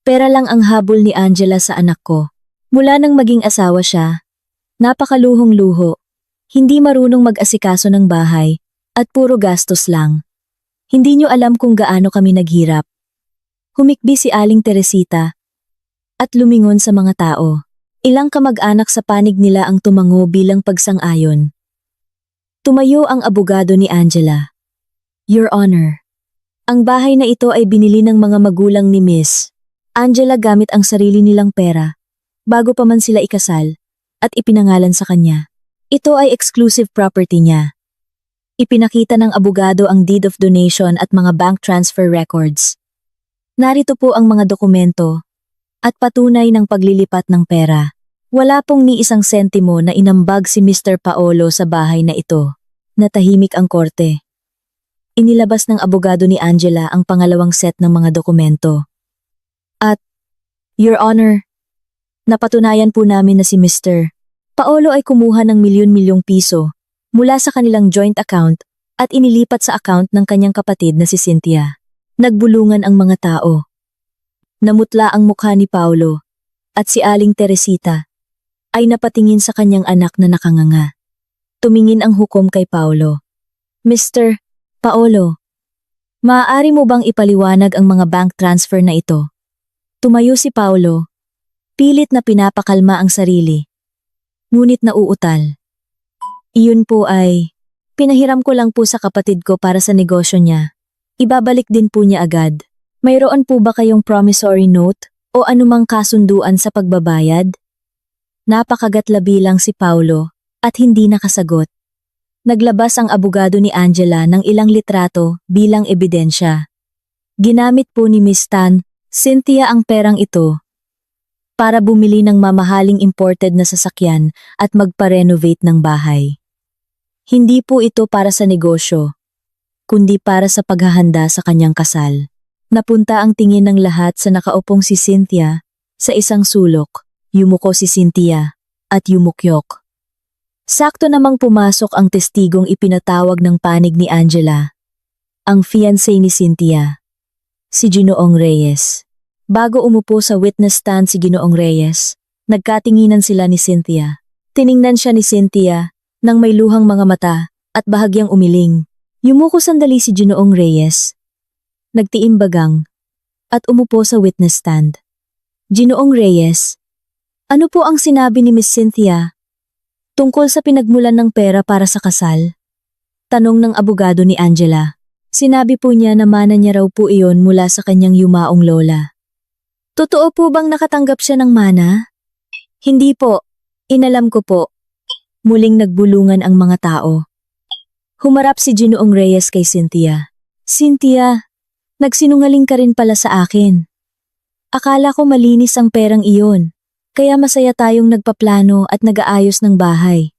Pera lang ang habol ni Angela sa anak ko. Mula nang maging asawa siya, napakaluhong luho. Hindi marunong mag-asikaso ng bahay at puro gastos lang. Hindi niyo alam kung gaano kami naghirap. Humikbi si Aling Teresita at lumingon sa mga tao. Ilang kamag-anak sa panig nila ang tumango bilang pagsang-ayon. Tumayo ang abogado ni Angela. Your Honor, ang bahay na ito ay binili ng mga magulang ni Miss Angela gamit ang sarili nilang pera, bago pa man sila ikasal, at ipinangalan sa kanya. Ito ay exclusive property niya. Ipinakita ng abogado ang deed of donation at mga bank transfer records. Narito po ang mga dokumento at patunay ng paglilipat ng pera. Wala pong ni isang sentimo na inambag si Mr. Paolo sa bahay na ito. Natahimik ang korte. Inilabas ng abogado ni Angela ang pangalawang set ng mga dokumento. At, Your Honor, napatunayan po namin na si Mr. Paolo ay kumuha ng milyon-milyong piso mula sa kanilang joint account at inilipat sa account ng kanyang kapatid na si Cynthia. Nagbulungan ang mga tao. Namutla ang mukha ni Paolo at si Aling Teresita ay napatingin sa kanyang anak na nakanganga. Tumingin ang hukom kay Paolo. Mr. Paolo, maaari mo bang ipaliwanag ang mga bank transfer na ito? Tumayo si Paolo, pilit na pinapakalma ang sarili. Ngunit nauutal. Iyon po ay, pinahiram ko lang po sa kapatid ko para sa negosyo niya. Ibabalik din po niya agad. Mayroon po ba kayong promissory note o anumang kasunduan sa pagbabayad? Napakagatlabi lang si Paolo at hindi nakasagot. Naglabas ang abogado ni Angela ng ilang litrato bilang ebidensya. Ginamit po ni Miss Cynthia ang perang ito para bumili ng mamahaling imported na sasakyan at magpa-renovate ng bahay. Hindi po ito para sa negosyo, kundi para sa paghahanda sa kanyang kasal. Napunta ang tingin ng lahat sa nakaupong si Cynthia sa isang sulok. Yumuko si Cynthia at yumukyok. Sakto namang pumasok ang testigong ipinatawag ng panig ni Angela, ang fiancé ni Cynthia, si Ginoong Reyes. Bago umupo sa witness stand si Ginoong Reyes, nagkatinginan sila ni Cynthia. Tiningnan siya ni Cynthia nang may luhang mga mata at bahagyang umiling. Yumuko sandali si Ginoong Reyes. Nagtiimbagang at umupo sa witness stand. Ginoong Reyes, ano po ang sinabi ni Miss Cynthia tungkol sa pinagmulan ng pera para sa kasal? Tanong ng abogado ni Angela. Sinabi po niya na mana niya raw po iyon mula sa kanyang yumaong lola. Totoo po bang nakatanggap siya ng mana? Hindi po. Inalam ko po. Muling nagbulungan ang mga tao. Humarap si Ginoong Reyes kay Cynthia. Cynthia, nagsinungaling ka rin pala sa akin. Akala ko malinis ang perang iyon, kaya masaya tayong nagpaplano at nag-aayos ng bahay.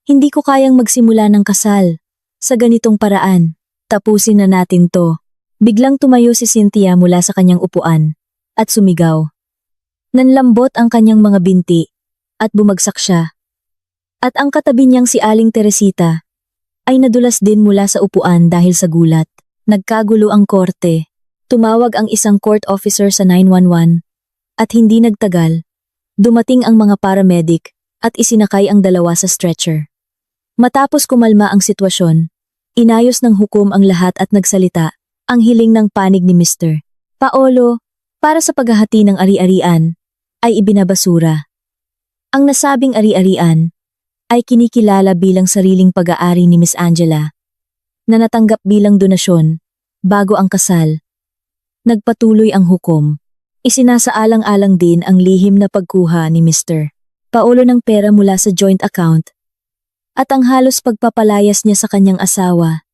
Hindi ko kayang magsimula ng kasal. Sa ganitong paraan, tapusin na natin to. Biglang tumayo si Cynthia mula sa kanyang upuan at sumigaw. Nanlambot ang kanyang mga binti at bumagsak siya. At ang katabi niyang si Aling Teresita ay nadulas din mula sa upuan dahil sa gulat. Nagkagulo ang korte. Tumawag ang isang court officer sa 911 at hindi nagtagal. Dumating ang mga paramedic at isinakay ang dalawa sa stretcher. Matapos kumalma ang sitwasyon, inayos ng hukom ang lahat at nagsalita ang hiling ng panig ni Mr. Paolo para sa paghahati ng ari-arian ay ibinabasura. Ang nasabing ari-arian ay kinikilala bilang sariling pag-aari ni Miss Angela na natanggap bilang donasyon bago ang kasal. Nagpatuloy ang hukom. Isinasaalang-alang din ang lihim na pagkuha ni Mr. Paolo ng pera mula sa joint account at ang halos pagpapalayas niya sa kanyang asawa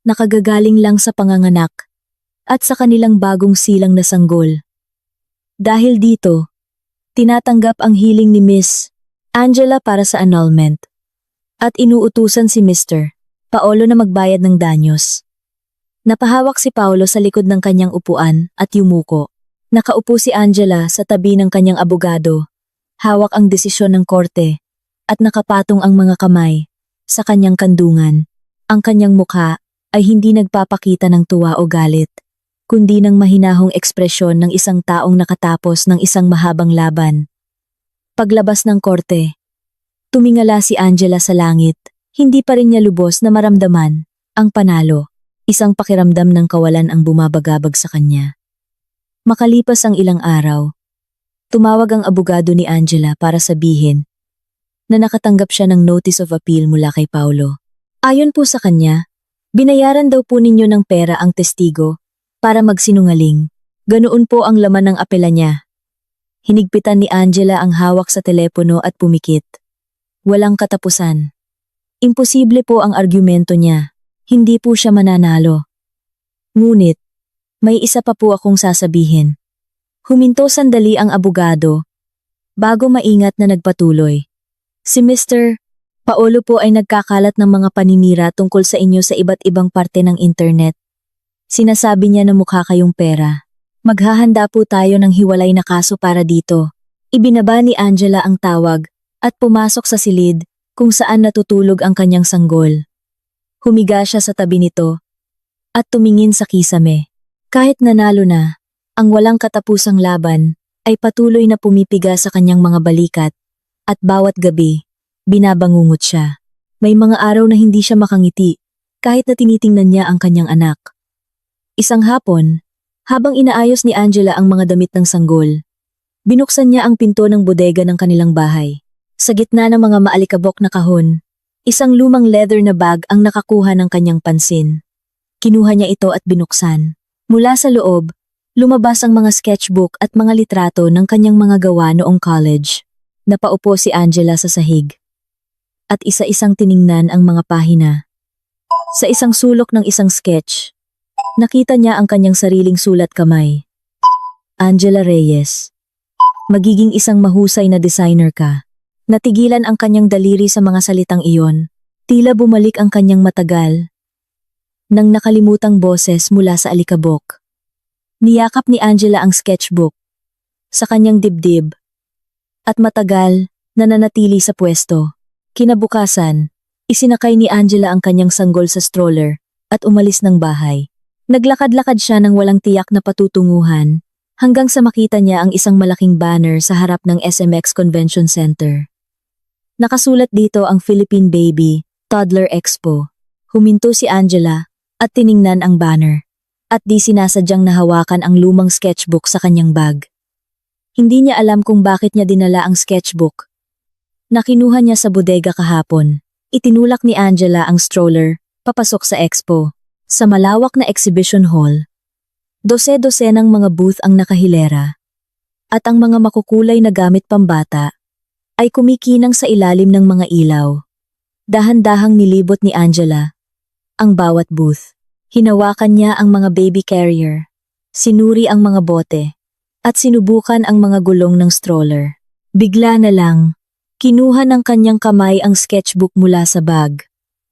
na kagagaling lang sa panganganak at sa kanilang bagong silang na sanggol. Dahil dito, tinatanggap ang hiling ni Miss Angela para sa annulment at inuutusan si Mr. Paolo na magbayad ng danyos. Napahawak si Paolo sa likod ng kanyang upuan at yumuko. Nakaupo si Angela sa tabi ng kanyang abogado. Hawak ang desisyon ng korte at nakapatong ang mga kamay sa kanyang kandungan. Ang kanyang mukha ay hindi nagpapakita ng tuwa o galit, kundi ng mahinahong ekspresyon ng isang taong nakatapos ng isang mahabang laban. Paglabas ng korte, tumingala si Angela sa langit. Hindi pa rin niya lubos na maramdaman ang panalo. Isang pakiramdam ng kawalan ang bumabagabag sa kanya. Makalipas ang ilang araw, tumawag ang abogado ni Angela para sabihin na nakatanggap siya ng notice of appeal mula kay Paolo. Ayon po sa kanya, binayaran daw po ninyo ng pera ang testigo para magsinungaling. Ganoon po ang laman ng apela niya. Hinigpitan ni Angela ang hawak sa telepono at pumikit. Walang katapusan. Imposible po ang argumento niya. Hindi po siya mananalo. Ngunit, may isa pa po akong sasabihin. Huminto sandali ang abogado bago maingat na nagpatuloy. Si Mr. Paolo po ay nagkakalat ng mga paninira tungkol sa inyo sa iba't ibang parte ng internet. Sinasabi niya na mukha kayong pera. Maghahanda po tayo ng hiwalay na kaso para dito. Ibinaba ni Angela ang tawag at pumasok sa silid kung saan natutulog ang kanyang sanggol. Humiga siya sa tabi nito at tumingin sa kisame. Kahit nanalo na, ang walang katapusang laban ay patuloy na pumipiga sa kanyang mga balikat at bawat gabi, binabangungot siya. May mga araw na hindi siya makangiti kahit na tinitingnan niya ang kanyang anak. Isang hapon, habang inaayos ni Angela ang mga damit ng sanggol, binuksan niya ang pinto ng bodega ng kanilang bahay. Sa gitna ng mga maalikabok na kahon, isang lumang leather na bag ang nakakuha ng kanyang pansin. Kinuha niya ito at binuksan. Mula sa loob, lumabas ang mga sketchbook at mga litrato ng kanyang mga gawa noong college. Napaupo si Angela sa sahig at isa-isang tiningnan ang mga pahina. Sa isang sulok ng isang sketch, nakita niya ang kanyang sariling sulat kamay. Angela Reyes, magiging isang mahusay na designer ka. Natigilan ang kanyang daliri sa mga salitang iyon. Tila bumalik ang kanyang matagal nang nakalimutang boses mula sa alikabok. Niyakap ni Angela ang sketchbook sa kanyang dibdib at matagal na nanatili sa pwesto. Kinabukasan, isinakay ni Angela ang kanyang sanggol sa stroller at umalis ng bahay. Naglakad-lakad siya ng walang tiyak na patutunguhan hanggang sa makita niya ang isang malaking banner sa harap ng SMX Convention Center. Nakasulat dito ang Philippine Baby Toddler Expo. Huminto si Angela at tiningnan ang banner at di sinasadyang nahawakan ang lumang sketchbook sa kanyang bag. Hindi niya alam kung bakit niya dinala ang sketchbook. Nakinuha niya sa bodega kahapon. Itinulak ni Angela ang stroller papasok sa expo. Sa malawak na exhibition hall, dose-dosenang mga booth ang nakahilera, at ang mga makukulay na gamit pambata ay kumikinang sa ilalim ng mga ilaw. Dahan-dahang nilibot ni Angela ang bawat booth. Hinawakan niya ang mga baby carrier, sinuri ang mga bote, at sinubukan ang mga gulong ng stroller. Bigla na lang, kinuha ng kanyang kamay ang sketchbook mula sa bag.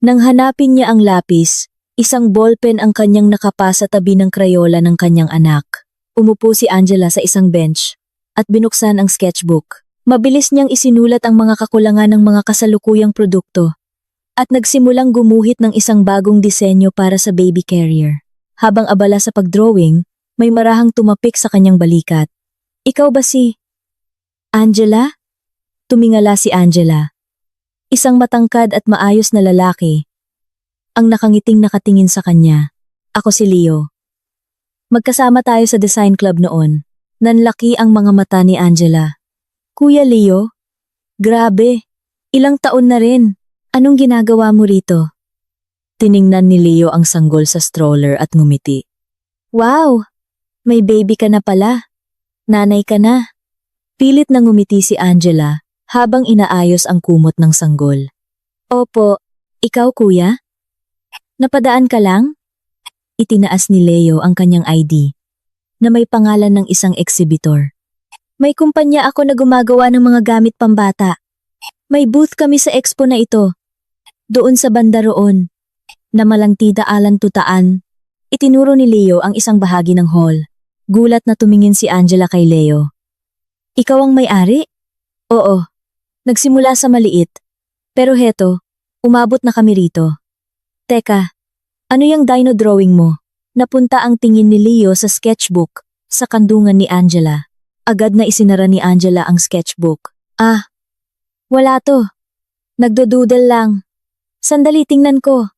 Nang hanapin niya ang lapis, isang ballpen ang kanyang nakapa sa tabi ng krayola ng kanyang anak. Umupo si Angela sa isang bench at binuksan ang sketchbook. Mabilis niyang isinulat ang mga kakulangan ng mga kasalukuyang produkto at nagsimulang gumuhit ng isang bagong disenyo para sa baby carrier. Habang abala sa pagdrawing, may marahang tumapik sa kanyang balikat. Ikaw ba si Angela? Tumingala si Angela. Isang matangkad at maayos na lalaki ang nakangiting nakatingin sa kanya. Ako si Leo. Magkasama tayo sa design club noon. Nanlaki ang mga mata ni Angela. Kuya Leo? Grabe, ilang taon na rin. Anong ginagawa mo rito? Tiningnan ni Leo ang sanggol sa stroller at ngumiti. Wow! May baby ka na pala. Nanay ka na. Pilit na ngumiti si Angela habang inaayos ang kumot ng sanggol. Opo, ikaw kuya? Napadaan ka lang? Itinaas ni Leo ang kanyang ID na may pangalan ng isang exhibitor. May kumpanya ako na gumagawa ng mga gamit pambata. May booth kami sa expo na ito. Doon sa banda roon, na malangtida alan tutaan, itinuro ni Leo ang isang bahagi ng hall. Gulat na tumingin si Angela kay Leo. Ikaw ang may-ari? Oo. Nagsimula sa maliit. Pero heto, umabot na kami rito. Teka, ano yung dino drawing mo? Napunta ang tingin ni Leo sa sketchbook, sa kandungan ni Angela. Agad na isinara ni Angela ang sketchbook. Ah, wala to. Nagdodoodle lang. Sandali tingnan ko.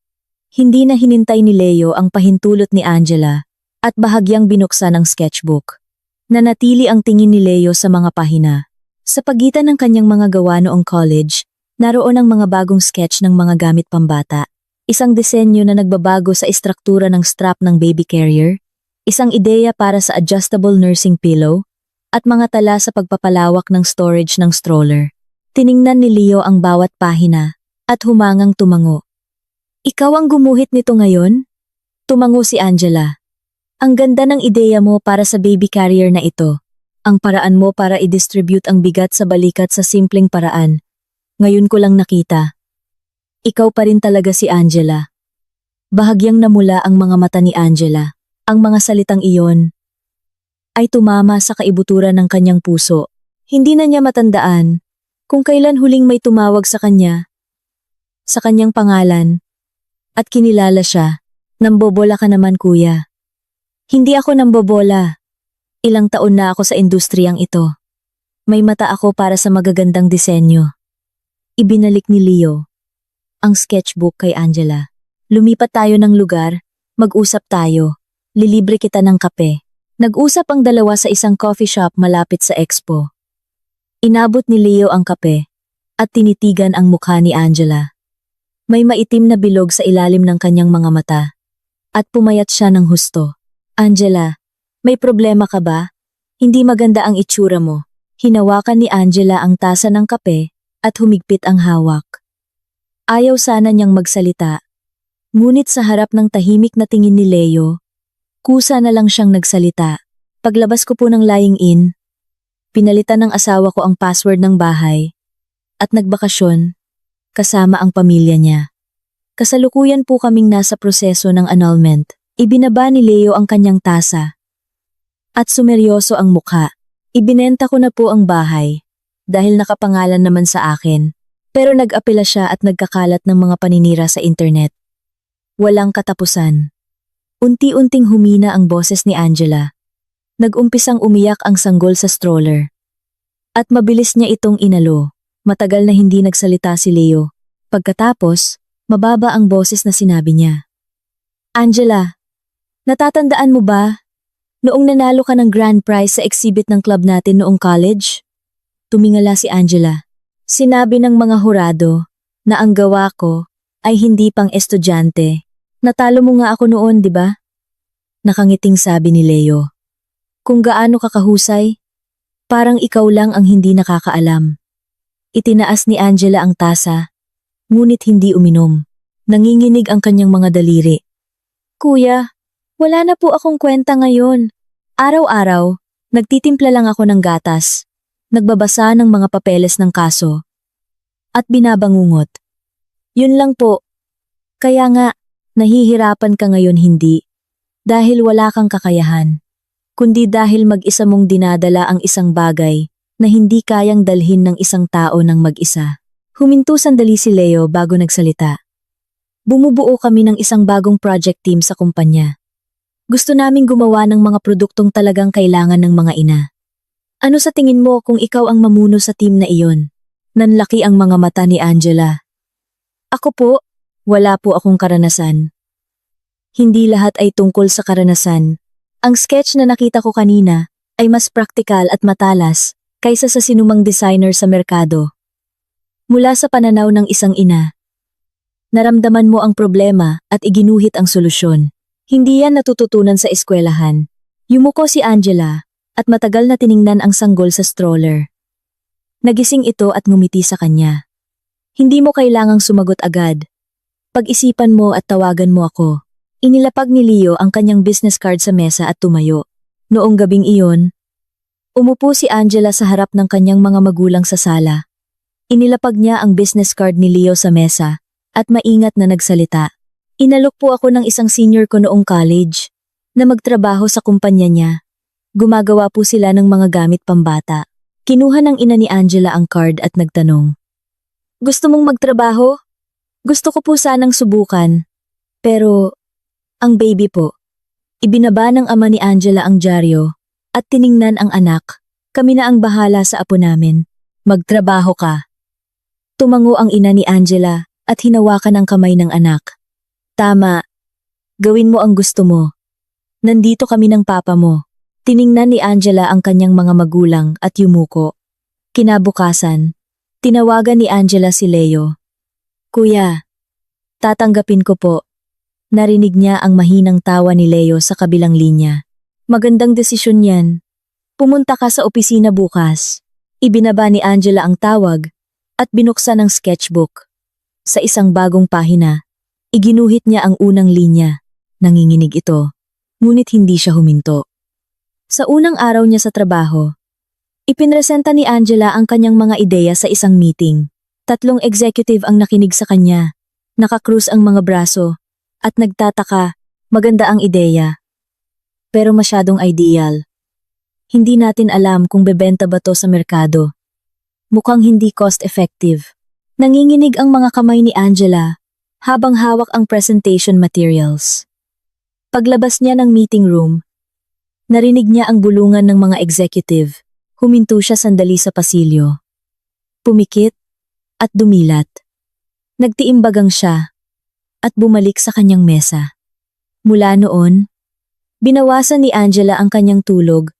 Hindi na hinintay ni Leo ang pahintulot ni Angela at bahagyang binuksan ang sketchbook. Nanatili ang tingin ni Leo sa mga pahina. Sa pagitan ng kanyang mga gawa noong college, naroon ang mga bagong sketch ng mga gamit pambata. Isang disenyo na nagbabago sa istruktura ng strap ng baby carrier, isang ideya para sa adjustable nursing pillow, at mga tala sa pagpapalawak ng storage ng stroller. Tiningnan ni Leo ang bawat pahina at humangang tumango. Ikaw ang gumuhit nito ngayon? Tumango si Angela. Ang ganda ng ideya mo para sa baby carrier na ito. Ang paraan mo para i-distribute ang bigat sa balikat sa simpleng paraan. Ngayon ko lang nakita. Ikaw pa rin talaga si Angela. Bahagyang namula ang mga mata ni Angela. Ang mga salitang iyon ay tumama sa kaibuturan ng kanyang puso. Hindi na niya matandaan kung kailan huling may tumawag sa kanya, sa kanyang pangalan, at kinilala siya. Nambobola ka naman kuya. Hindi ako nambobola. Ilang taon na ako sa industriyang ito. May mata ako para sa magagandang disenyo. Ibinalik ni Leo ang sketchbook kay Angela. Lumipat tayo ng lugar, mag-usap tayo, lilibre kita ng kape. Nag-usap ang dalawa sa isang coffee shop malapit sa expo. Inabot ni Leo ang kape at tinitigan ang mukha ni Angela. May maitim na bilog sa ilalim ng kanyang mga mata at pumayat siya ng husto. Angela, may problema ka ba? Hindi maganda ang itsura mo. Hinawakan ni Angela ang tasa ng kape at humigpit ang hawak. Ayaw sana niyang magsalita. Ngunit sa harap ng tahimik na tingin ni Leo, kusa na lang siyang nagsalita. Paglabas ko po ng lying in, pinalitan ng asawa ko ang password ng bahay at nagbakasyon kasama ang pamilya niya. Kasalukuyan po kaming nasa proseso ng annulment. Ibinaba ni Leo ang kanyang tasa at sumeryoso ang mukha. Ibinenta ko na po ang bahay dahil nakapangalan naman sa akin. Pero nag-apela siya at nagkakalat ng mga paninira sa internet. Walang katapusan. Unti-unting humina ang boses ni Angela. Nag-umpisang umiyak ang sanggol sa stroller. At mabilis niya itong inalo. Matagal na hindi nagsalita si Leo. Pagkatapos, mababa ang boses na sinabi niya. Angela, natatandaan mo ba? Noong nanalo ka ng grand prize sa exhibit ng club natin noong college? Tumingala si Angela. Sinabi ng mga hurado na ang gawa ko ay hindi pang estudyante, Natalo mo nga ako noon, di ba? Nakangiting sabi ni Leo. Kung gaano ka kahusay, parang ikaw lang ang hindi nakakaalam. Itinaas ni Angela ang tasa, ngunit hindi uminom. Nanginginig ang kanyang mga daliri. Kuya, wala na po akong kwenta ngayon. Araw-araw, nagtitimpla lang ako ng gatas, nagbabasa ng mga papeles ng kaso, at binabangungot. Yun lang po. Kaya nga, nahihirapan ka ngayon hindi, dahil wala kang kakayahan, kundi dahil mag-isa mong dinadala ang isang bagay na hindi kayang dalhin ng isang tao ng mag-isa. Huminto sandali si Leo bago nagsalita. Bumubuo kami ng isang bagong project team sa kumpanya. Gusto naming gumawa ng mga produktong talagang kailangan ng mga ina. Ano sa tingin mo kung ikaw ang mamuno sa team na iyon? Nanlaki ang mga mata ni Angela. Ako po, wala po akong karanasan. Hindi lahat ay tungkol sa karanasan. Ang sketch na nakita ko kanina ay mas praktikal at matalas kaysa sa sinumang designer sa merkado. Mula sa pananaw ng isang ina, naramdaman mo ang problema at iginuhit ang solusyon. Hindi yan natututunan sa eskwelahan. Yumuko si Angela at matagal na tiningnan ang sanggol sa stroller. Nagising ito at ngumiti sa kanya. Hindi mo kailangang sumagot agad. Pag-isipan mo at tawagan mo ako. Inilapag ni Leo ang kanyang business card sa mesa at tumayo. Noong gabing iyon, umupo si Angela sa harap ng kanyang mga magulang sa sala. Inilapag niya ang business card ni Leo sa mesa at maingat na nagsalita. Inalok po ako ng isang senior ko noong college na magtrabaho sa kumpanya niya. Gumagawa po sila ng mga gamit pambata. Kinuha ng ina ni Angela ang card at nagtanong. Gusto mong magtrabaho? Gusto ko po sanang subukan. Pero, ang baby po. Ibinaba ng ama ni Angela ang dyaryo at tiningnan ang anak. Kami na ang bahala sa apo namin. Magtrabaho ka. Tumango ang ina ni Angela at hinawakan ang kamay ng anak. Tama. Gawin mo ang gusto mo. Nandito kami ng papa mo. Tiningnan ni Angela ang kanyang mga magulang at yumuko. Kinabukasan, tinawagan ni Angela si Leo. Kuya, tatanggapin ko po. Narinig niya ang mahinang tawa ni Leo sa kabilang linya. Magandang desisyon yan. Pumunta ka sa opisina bukas. Ibinaba ni Angela ang tawag at binuksan ang sketchbook. Sa isang bagong pahina, iginuhit niya ang unang linya. Nanginginig ito, ngunit hindi siya huminto. Sa unang araw niya sa trabaho, ipinresenta ni Angela ang kanyang mga ideya sa isang meeting. 3 executive ang nakinig sa kanya. Nakakrus ang mga braso at nagtataka, maganda ang ideya. Pero masyadong ideal. Hindi natin alam kung bebenta ba to sa merkado. Mukhang hindi cost-effective. Nanginginig ang mga kamay ni Angela habang hawak ang presentation materials. Paglabas niya ng meeting room, narinig niya ang bulungan ng mga executive. Huminto siya sandali sa pasilyo. Pumikit at dumilat. Nagtiimbagang siya at bumalik sa kanyang mesa. Mula noon, binawasan ni Angela ang kanyang tulog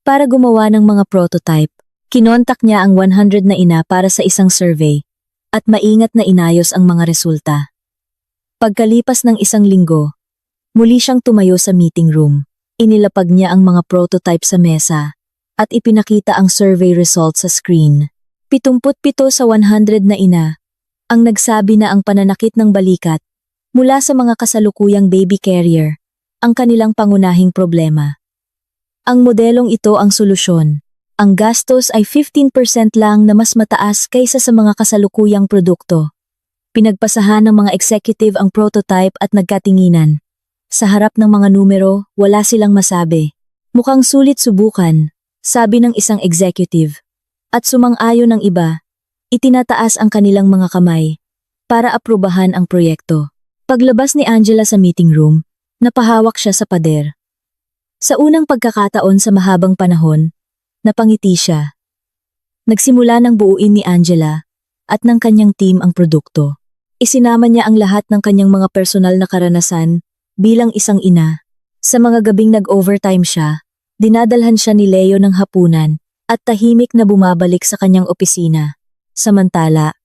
para gumawa ng mga prototype. Kinontak niya ang 100 na ina para sa isang survey at maingat na inayos ang mga resulta. Pagkalipas ng 1 linggo, muli siyang tumayo sa meeting room. Inilapag niya ang mga prototype sa mesa at ipinakita ang survey results sa screen. 77 sa 100 na ina ang nagsabi na ang pananakit ng balikat mula sa mga kasalukuyang baby carrier ang kanilang pangunahing problema. Ang modelong ito ang solusyon. Ang gastos ay 15% lang na mas mataas kaysa sa mga kasalukuyang produkto. Pinagpasahan ng mga executive ang prototype at nagkatinginan. Sa harap ng mga numero, wala silang masabi. Mukhang sulit subukan, sabi ng isang executive. At sumang-ayon ng iba, itinataas ang kanilang mga kamay para aprubahan ang proyekto. Paglabas ni Angela sa meeting room, napahawak siya sa pader. Sa unang pagkakataon sa mahabang panahon, napangiti siya. Nagsimula ng buuin ni Angela at ng kanyang team ang produkto. Isinama niya ang lahat ng kanyang mga personal na karanasan bilang isang ina. Sa mga gabing nag-overtime siya, dinadalhan siya ni Leo ng hapunan at tahimik na bumabalik sa kanyang opisina. Samantala,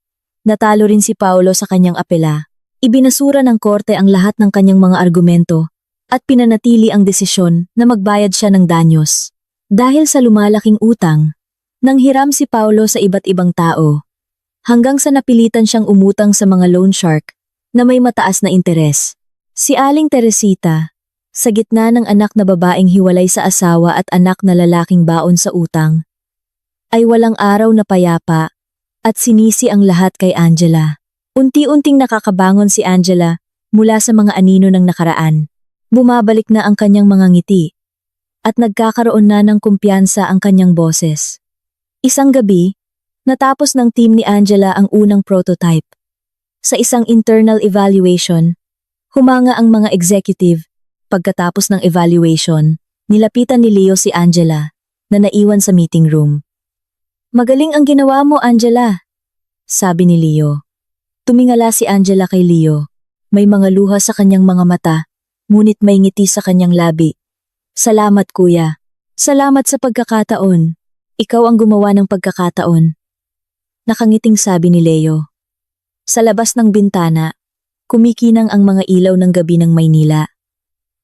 natalo rin si Paolo sa kanyang apela. Ibinasura ng korte ang lahat ng kanyang mga argumento at pinanatili ang desisyon na magbayad siya ng danyos. Dahil sa lumalaking utang, nanghiram si Paulo sa iba't ibang tao, hanggang sa napilitan siyang umutang sa mga loan shark na may mataas na interes. Si Aling Teresita, sa gitna ng anak na babaeng hiwalay sa asawa at anak na lalaking baon sa utang, ay walang araw na payapa at sinisi ang lahat kay Angela. Unti-unting nakakabangon si Angela mula sa mga anino ng nakaraan. Bumabalik na ang kanyang mga ngiti at nagkakaroon na ng kumpiyansa ang kanyang boses. Isang gabi, natapos ng team ni Angela ang unang prototype. Sa isang internal evaluation, humanga ang mga executive. Pagkatapos ng evaluation, nilapitan ni Leo si Angela na naiwan sa meeting room. "Magaling ang ginawa mo, Angela," sabi ni Leo. Tumingala si Angela kay Leo. May mga luha sa kanyang mga mata, ngunit may ngiti sa kanyang labi. "Salamat, kuya. Salamat sa pagkakataon. Ikaw ang gumawa ng pagkakataon." Nakangiting sabi ni Leo. Sa labas ng bintana, kumikinang ang mga ilaw ng gabi ng Maynila.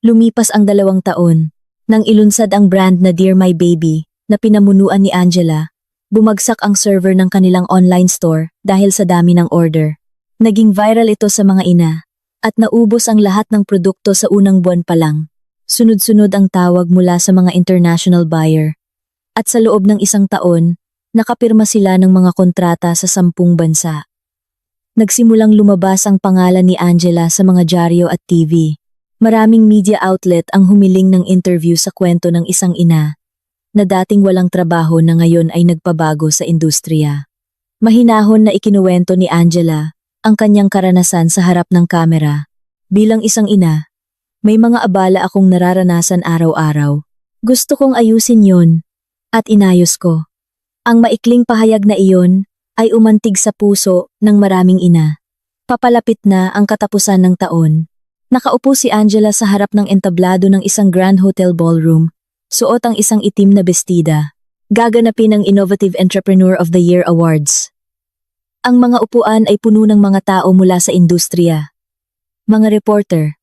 Lumipas ang 2 taon, nang ilunsad ang brand na Dear My Baby na pinamunuan ni Angela, bumagsak ang server ng kanilang online store dahil sa dami ng order. Naging viral ito sa mga ina, at naubos ang lahat ng produkto sa unang buwan pa lang. Sunod-sunod ang tawag mula sa mga international buyer. At sa loob ng 1 taon, nakapirma sila ng mga kontrata sa 10 bansa. Nagsimulang lumabas ang pangalan ni Angela sa mga dyaryo at TV. Maraming media outlet ang humiling ng interview sa kwento ng isang ina na dating walang trabaho na ngayon ay nagpabago sa industriya. Mahinahon na ikinuwento ni Angela ang kanyang karanasan sa harap ng kamera. "Bilang isang ina, may mga abala akong nararanasan araw-araw. Gusto kong ayusin yon, at inayos ko." Ang maikling pahayag na iyon ay umantig sa puso ng maraming ina. Papalapit na ang katapusan ng taon. Nakaupo si Angela sa harap ng entablado ng isang Grand Hotel Ballroom, suot ang isang itim na bestida. Gaganapin ang Innovative Entrepreneur of the Year Awards. Ang mga upuan ay puno ng mga tao mula sa industriya, mga reporter,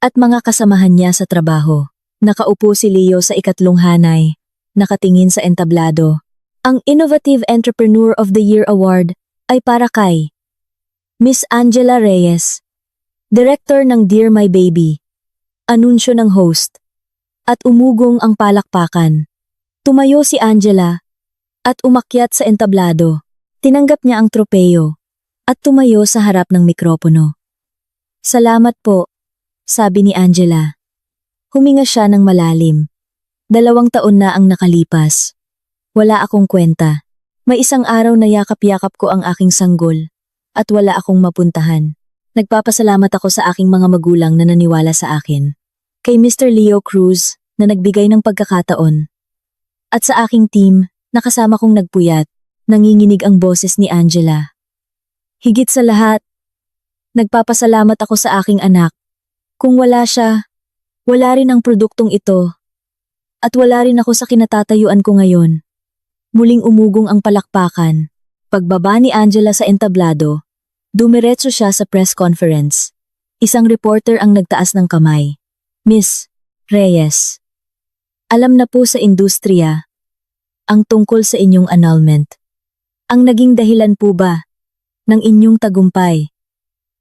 at mga kasamahan niya sa trabaho. Nakaupo si Leo sa ikatlong hanay, nakatingin sa entablado. Ang Innovative Entrepreneur of the Year Award ay para kay Miss Angela Reyes, Director ng Dear My Baby. Anunsyo ng host. At umugong ang palakpakan. Tumayo si Angela at umakyat sa entablado. Tinanggap niya ang tropeyo at tumayo sa harap ng mikropono. "Salamat po," sabi ni Angela. Huminga siya ng malalim. 2 taon na ang nakalipas. Wala akong kwenta. May isang araw na yakap-yakap ko ang aking sanggol at wala akong mapuntahan. Nagpapasalamat ako sa aking mga magulang na naniwala sa akin. Kay Mr. Leo Cruz na nagbigay ng pagkakataon. At sa aking team na kasama kong nagpuyat. Nanginginig ang boses ni Angela. Higit sa lahat, nagpapasalamat ako sa aking anak. Kung wala siya, wala rin ang produktong ito. At wala rin ako sa kinatatayuan ko ngayon. Muling umugong ang palakpakan. Pagbaba ni Angela sa entablado, dumiretso siya sa press conference. Isang reporter ang nagtaas ng kamay. "Miss Reyes, alam na po sa industriya ang tungkol sa inyong annulment. Ang naging dahilan po ba ng inyong tagumpay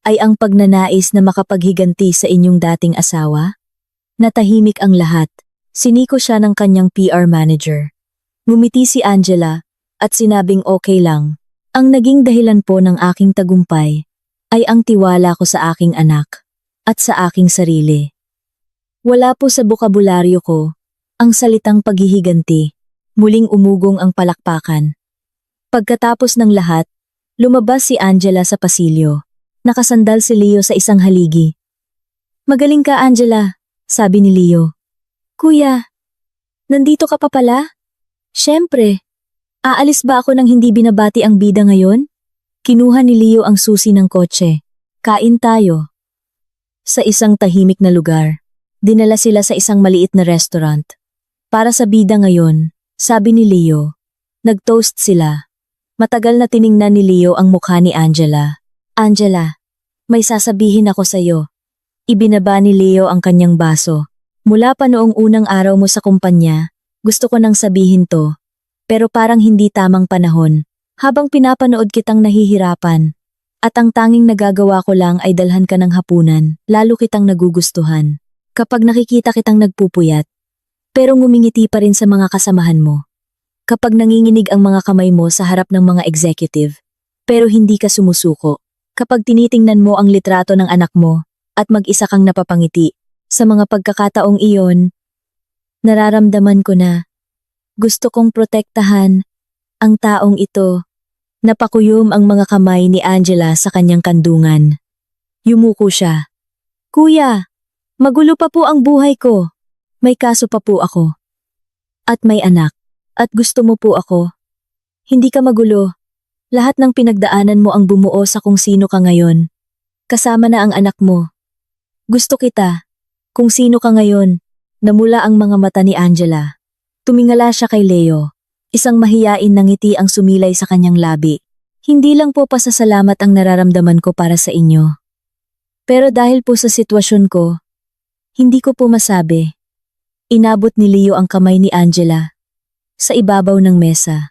ay ang pagnanais na makapaghiganti sa inyong dating asawa?" Natahimik ang lahat. Siniko siya ng kanyang PR manager. Ngumiti si Angela at sinabing okay lang. "Ang naging dahilan po ng aking tagumpay ay ang tiwala ko sa aking anak at sa aking sarili. Wala po sa bokabularyo ko ang salitang paghihiganti." Muling umugong ang palakpakan. Pagkatapos ng lahat, lumabas si Angela sa pasilyo. Nakasandal si Leo sa isang haligi. "Magaling ka, Angela," sabi ni Leo. "Kuya, nandito ka pa pala? Siyempre, aalis ba ako nang hindi binabati ang bida ngayon?" Kinuha ni Leo ang susi ng kotse. "Kain tayo." Sa isang tahimik na lugar, dinala sila sa isang maliit na restaurant. Para sa bida ngayon, sabi ni Leo. Nag-toast sila. Matagal na tiningnan ni Leo ang mukha ni Angela. "Angela, May sasabihin ako sa'yo. Ibinaba ni Leo ang kanyang baso. Mula pa noong unang araw mo sa kumpanya, gusto ko nang sabihin to. Pero parang hindi tamang panahon. Habang pinapanood kitang nahihirapan. At ang tanging nagagawa ko lang ay dalhan ka ng hapunan, lalo kitang nagugustuhan. Kapag nakikita kitang nagpupuyat, pero ngumingiti pa rin sa mga kasamahan mo. Kapag nanginginig ang mga kamay mo sa harap ng mga executive, pero hindi ka sumusuko. Kapag tinitingnan mo ang litrato ng anak mo, at mag-isa kang napapangiti, sa mga pagkakataong iyon, nararamdaman ko na gusto kong protektahan ang taong ito. Napakuyom ang mga kamay ni Angela sa kanyang kandungan. Yumuko siya. Kuya, magulo pa po ang buhay ko. May kaso pa po ako. At may anak. At gusto mo po ako. Hindi ka magulo. Lahat ng pinagdaanan mo ang bumuo sa kung sino ka ngayon. Kasama na ang anak mo. Gusto kita. Kung sino ka ngayon. Namula ang mga mata ni Angela. Tumingala siya kay Leo. Isang mahiyain na ngiti ang sumilay sa kanyang labi. Hindi lang po pasasalamat ang nararamdaman ko para sa inyo. Pero dahil po sa sitwasyon ko, hindi ko po masabi. Inabot ni Leo ang kamay ni Angela sa ibabaw ng mesa.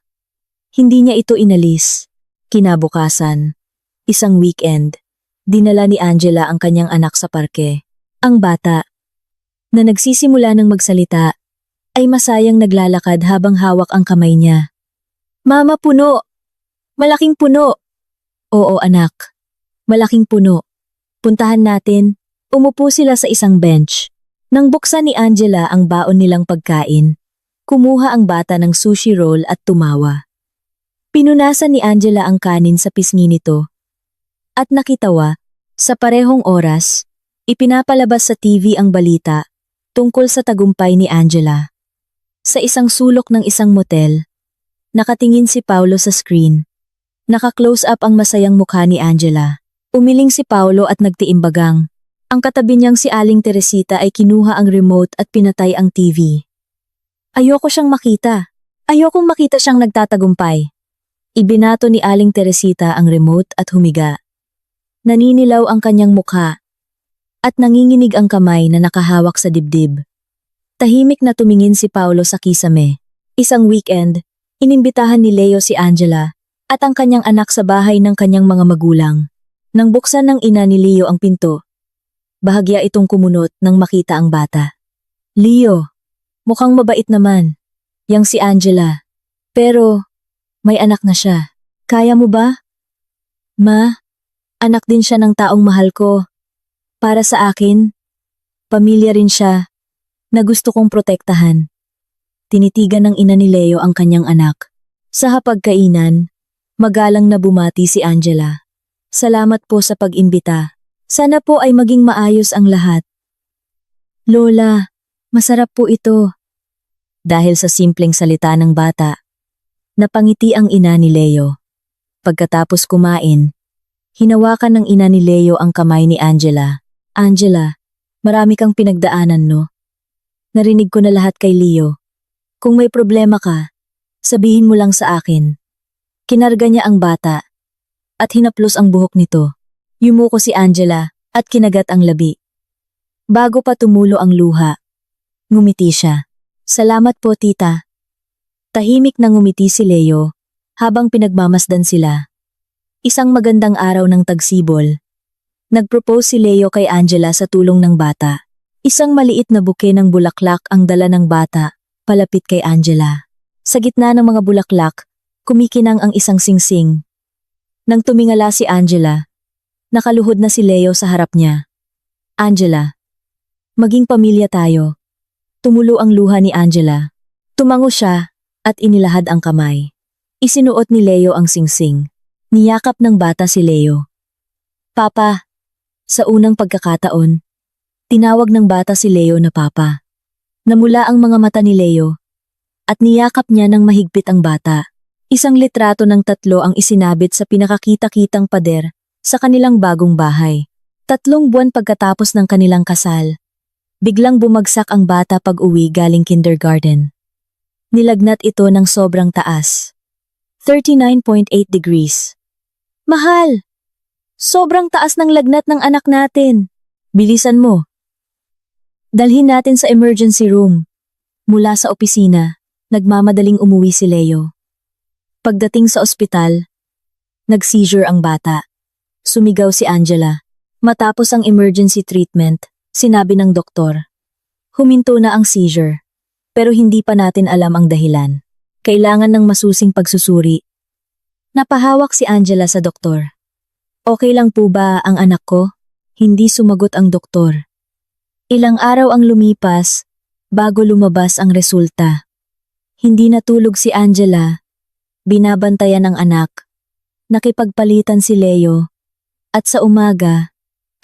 Hindi niya ito inalis. Kinabukasan, isang weekend, dinala ni Angela ang kanyang anak sa parke. Ang bata, na nagsisimula ng magsalita, ay masayang naglalakad habang hawak ang kamay niya. Mama, puno! Malaking puno! Oo anak, malaking puno. Puntahan natin. Umupo sila sa isang bench. Nang buksan ni Angela ang baon nilang pagkain, kumuha ang bata ng sushi roll at tumawa. Pinunasan ni Angela ang kanin sa pisngi nito. At nakitawa, sa parehong oras, ipinapalabas sa TV ang balita tungkol sa tagumpay ni Angela. Sa isang sulok ng isang motel, nakatingin si Paulo sa screen. Naka-close up ang masayang mukha ni Angela. Umiling si Paulo at nagtiimbagang. Ang katabi niyang si Aling Teresita ay kinuha ang remote at pinatay ang TV. Ayoko siyang makita. Ayokong makita siyang nagtatagumpay. Ibinato ni Aling Teresita ang remote at humiga. Naninilaw ang kanyang mukha. At nanginginig ang kamay na nakahawak sa dibdib. Tahimik na tumingin si Paulo sa kisame. Isang weekend, inimbitahan ni Leo si Angela at ang kanyang anak sa bahay ng kanyang mga magulang. Nang buksan ng ina ni Leo ang pinto, bahagya itong kumunot nang makita ang bata. Leo, mukhang mabait naman. Yang si Angela. Pero, may anak na siya. Kaya mo ba? Ma, anak din siya ng taong mahal ko. Para sa akin, pamilya rin siya na gusto kong protektahan. Tinitigan ng ina ni Leo ang kanyang anak. Sa hapagkainan, magalang na bumati si Angela. Salamat po sa pag-imbita. Sana po ay maging maayos ang lahat. Lola, masarap po ito. Dahil sa simpleng salita ng bata, napangiti ang ina ni Leo. Pagkatapos kumain, hinawakan ng ina ni Leo ang kamay ni Angela. Angela, marami kang pinagdaanan no? Narinig ko na lahat kay Leo. Kung may problema ka, sabihin mo lang sa akin. Kinarga niya ang bata at hinaplos ang buhok nito. Yumuko si Angela at kinagat ang labi. Bago pa tumulo ang luha, ngumiti siya. Salamat po tita. Tahimik na ngumiti si Leo habang pinagmamasdan sila. Isang magandang araw ng tagsibol. Nagpropose si Leo kay Angela sa tulong ng bata. Isang maliit na buke ng bulaklak ang dala ng bata, palapit kay Angela. Sa gitna ng mga bulaklak, kumikinang ang isang singsing. Nang tumingala si Angela, nakaluhod na si Leo sa harap niya. Angela, maging pamilya tayo. Tumulo ang luha ni Angela. Tumango siya at inilahad ang kamay. Isinuot ni Leo ang singsing. Niyakap ng bata si Leo. Papa, sa unang pagkakataon, tinawag ng bata si Leo na Papa. Namula ang mga mata ni Leo at niyakap niya ng mahigpit ang bata. Isang litrato ng tatlo ang isinabit sa pinakakita-kitang pader sa kanilang bagong bahay. 3 buwan pagkatapos ng kanilang kasal, biglang bumagsak ang bata pag-uwi galing kindergarten. Nilagnat ito ng sobrang taas. 39.8 degrees. Mahal! Sobrang taas ng lagnat ng anak natin. Bilisan mo. Dalhin natin sa emergency room. Mula sa opisina, nagmamadaling umuwi si Leo. Pagdating sa ospital, nag-seizure ang bata. Sumigaw si Angela. Matapos ang emergency treatment, sinabi ng doktor. Huminto na ang seizure, pero hindi pa natin alam ang dahilan. Kailangan ng masusing pagsusuri. Napahawak si Angela sa doktor. Okay lang po ba ang anak ko? Hindi sumagot ang doktor. Ilang araw ang lumipas bago lumabas ang resulta. Hindi natulog si Angela. Binabantayan ng anak. Nakipagpalitan si Leo. At sa umaga,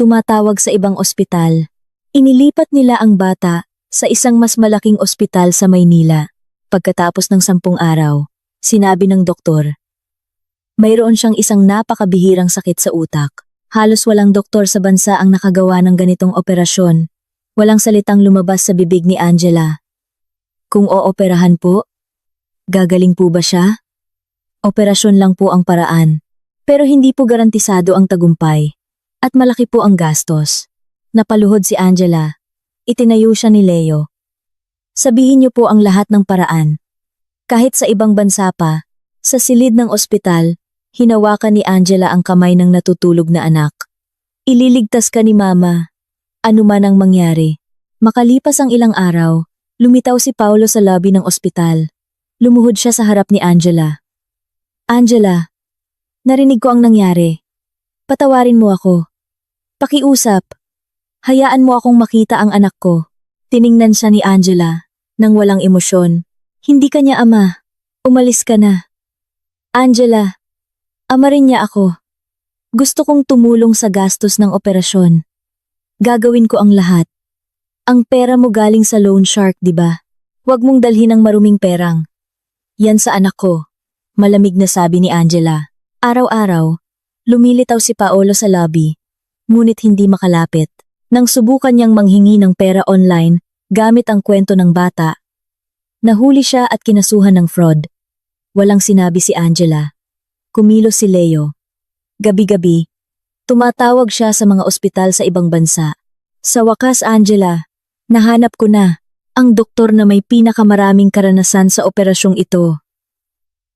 tumatawag sa ibang ospital. Inilipat nila ang bata sa isang mas malaking ospital sa Maynila. Pagkatapos ng 10 araw, sinabi ng doktor, mayroon siyang isang napakabihirang sakit sa utak. Halos walang doktor sa bansa ang nakagawa ng ganitong operasyon. Walang salitang lumabas sa bibig ni Angela. Kung ooperahan po, gagaling po ba siya? Operasyon lang po ang paraan. Pero hindi po garantisado ang tagumpay. At malaki po ang gastos. Napaluhod si Angela. Itinayo siya ni Leo. Sabihin niyo po ang lahat ng paraan. Kahit sa ibang bansa pa, sa silid ng ospital, hinawakan ni Angela ang kamay ng natutulog na anak. Ililigtas ka ni Mama. Ano man ang mangyari. Makalipas ang ilang araw, lumitaw si Paulo sa lobby ng ospital. Lumuhod siya sa harap ni Angela. Angela, narinig ko ang nangyari. Patawarin mo ako. Pakiusap. Hayaan mo akong makita ang anak ko. Tiningnan siya ni Angela nang walang emosyon. Hindi ka niya ama. Umalis ka na. Angela, ama rin niya ako. Gusto kong tumulong sa gastos ng operasyon. Gagawin ko ang lahat. Ang pera mo galing sa loan shark, di ba? Huwag mong dalhin ang maruming perang. Yan sa anak ko. Malamig na sabi ni Angela. Araw-araw, lumilitaw si Paolo sa lobby. Ngunit hindi makalapit. Nang subukan niyang manghingi ng pera online gamit ang kwento ng bata, nahuli siya at kinasuhan ng fraud. Walang sinabi si Angela. Kumilos si Leo. Gabi-gabi, tumatawag siya sa mga ospital sa ibang bansa. Sa wakas, Angela, nahanap ko na ang doktor na may pinakamaraming karanasan sa operasyong ito.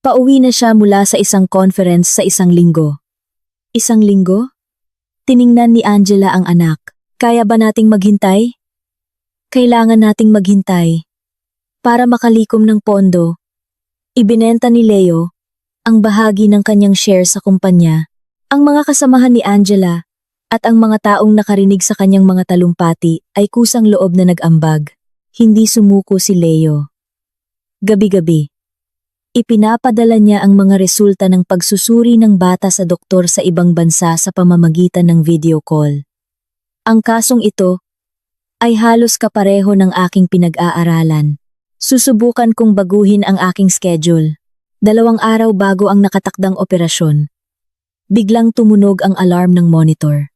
Pauwi na siya mula sa isang conference sa 1 linggo. 1 linggo? Tiningnan ni Angela ang anak. Kaya ba nating maghintay? Kailangan nating maghintay. Para makalikom ng pondo, ibinenta ni Leo ang bahagi ng kanyang share sa kumpanya. Ang mga kasamahan ni Angela at ang mga taong nakarinig sa kanyang mga talumpati ay kusang loob na nag-ambag. Hindi sumuko si Leo. Gabi-gabi, ipinapadala niya ang mga resulta ng pagsusuri ng bata sa doktor sa ibang bansa sa pamamagitan ng video call. Ang kasong ito ay halos kapareho ng aking pinag-aaralan. Susubukan kong baguhin ang aking schedule. 2 araw bago ang nakatakdang operasyon. Biglang tumunog ang alarm ng monitor.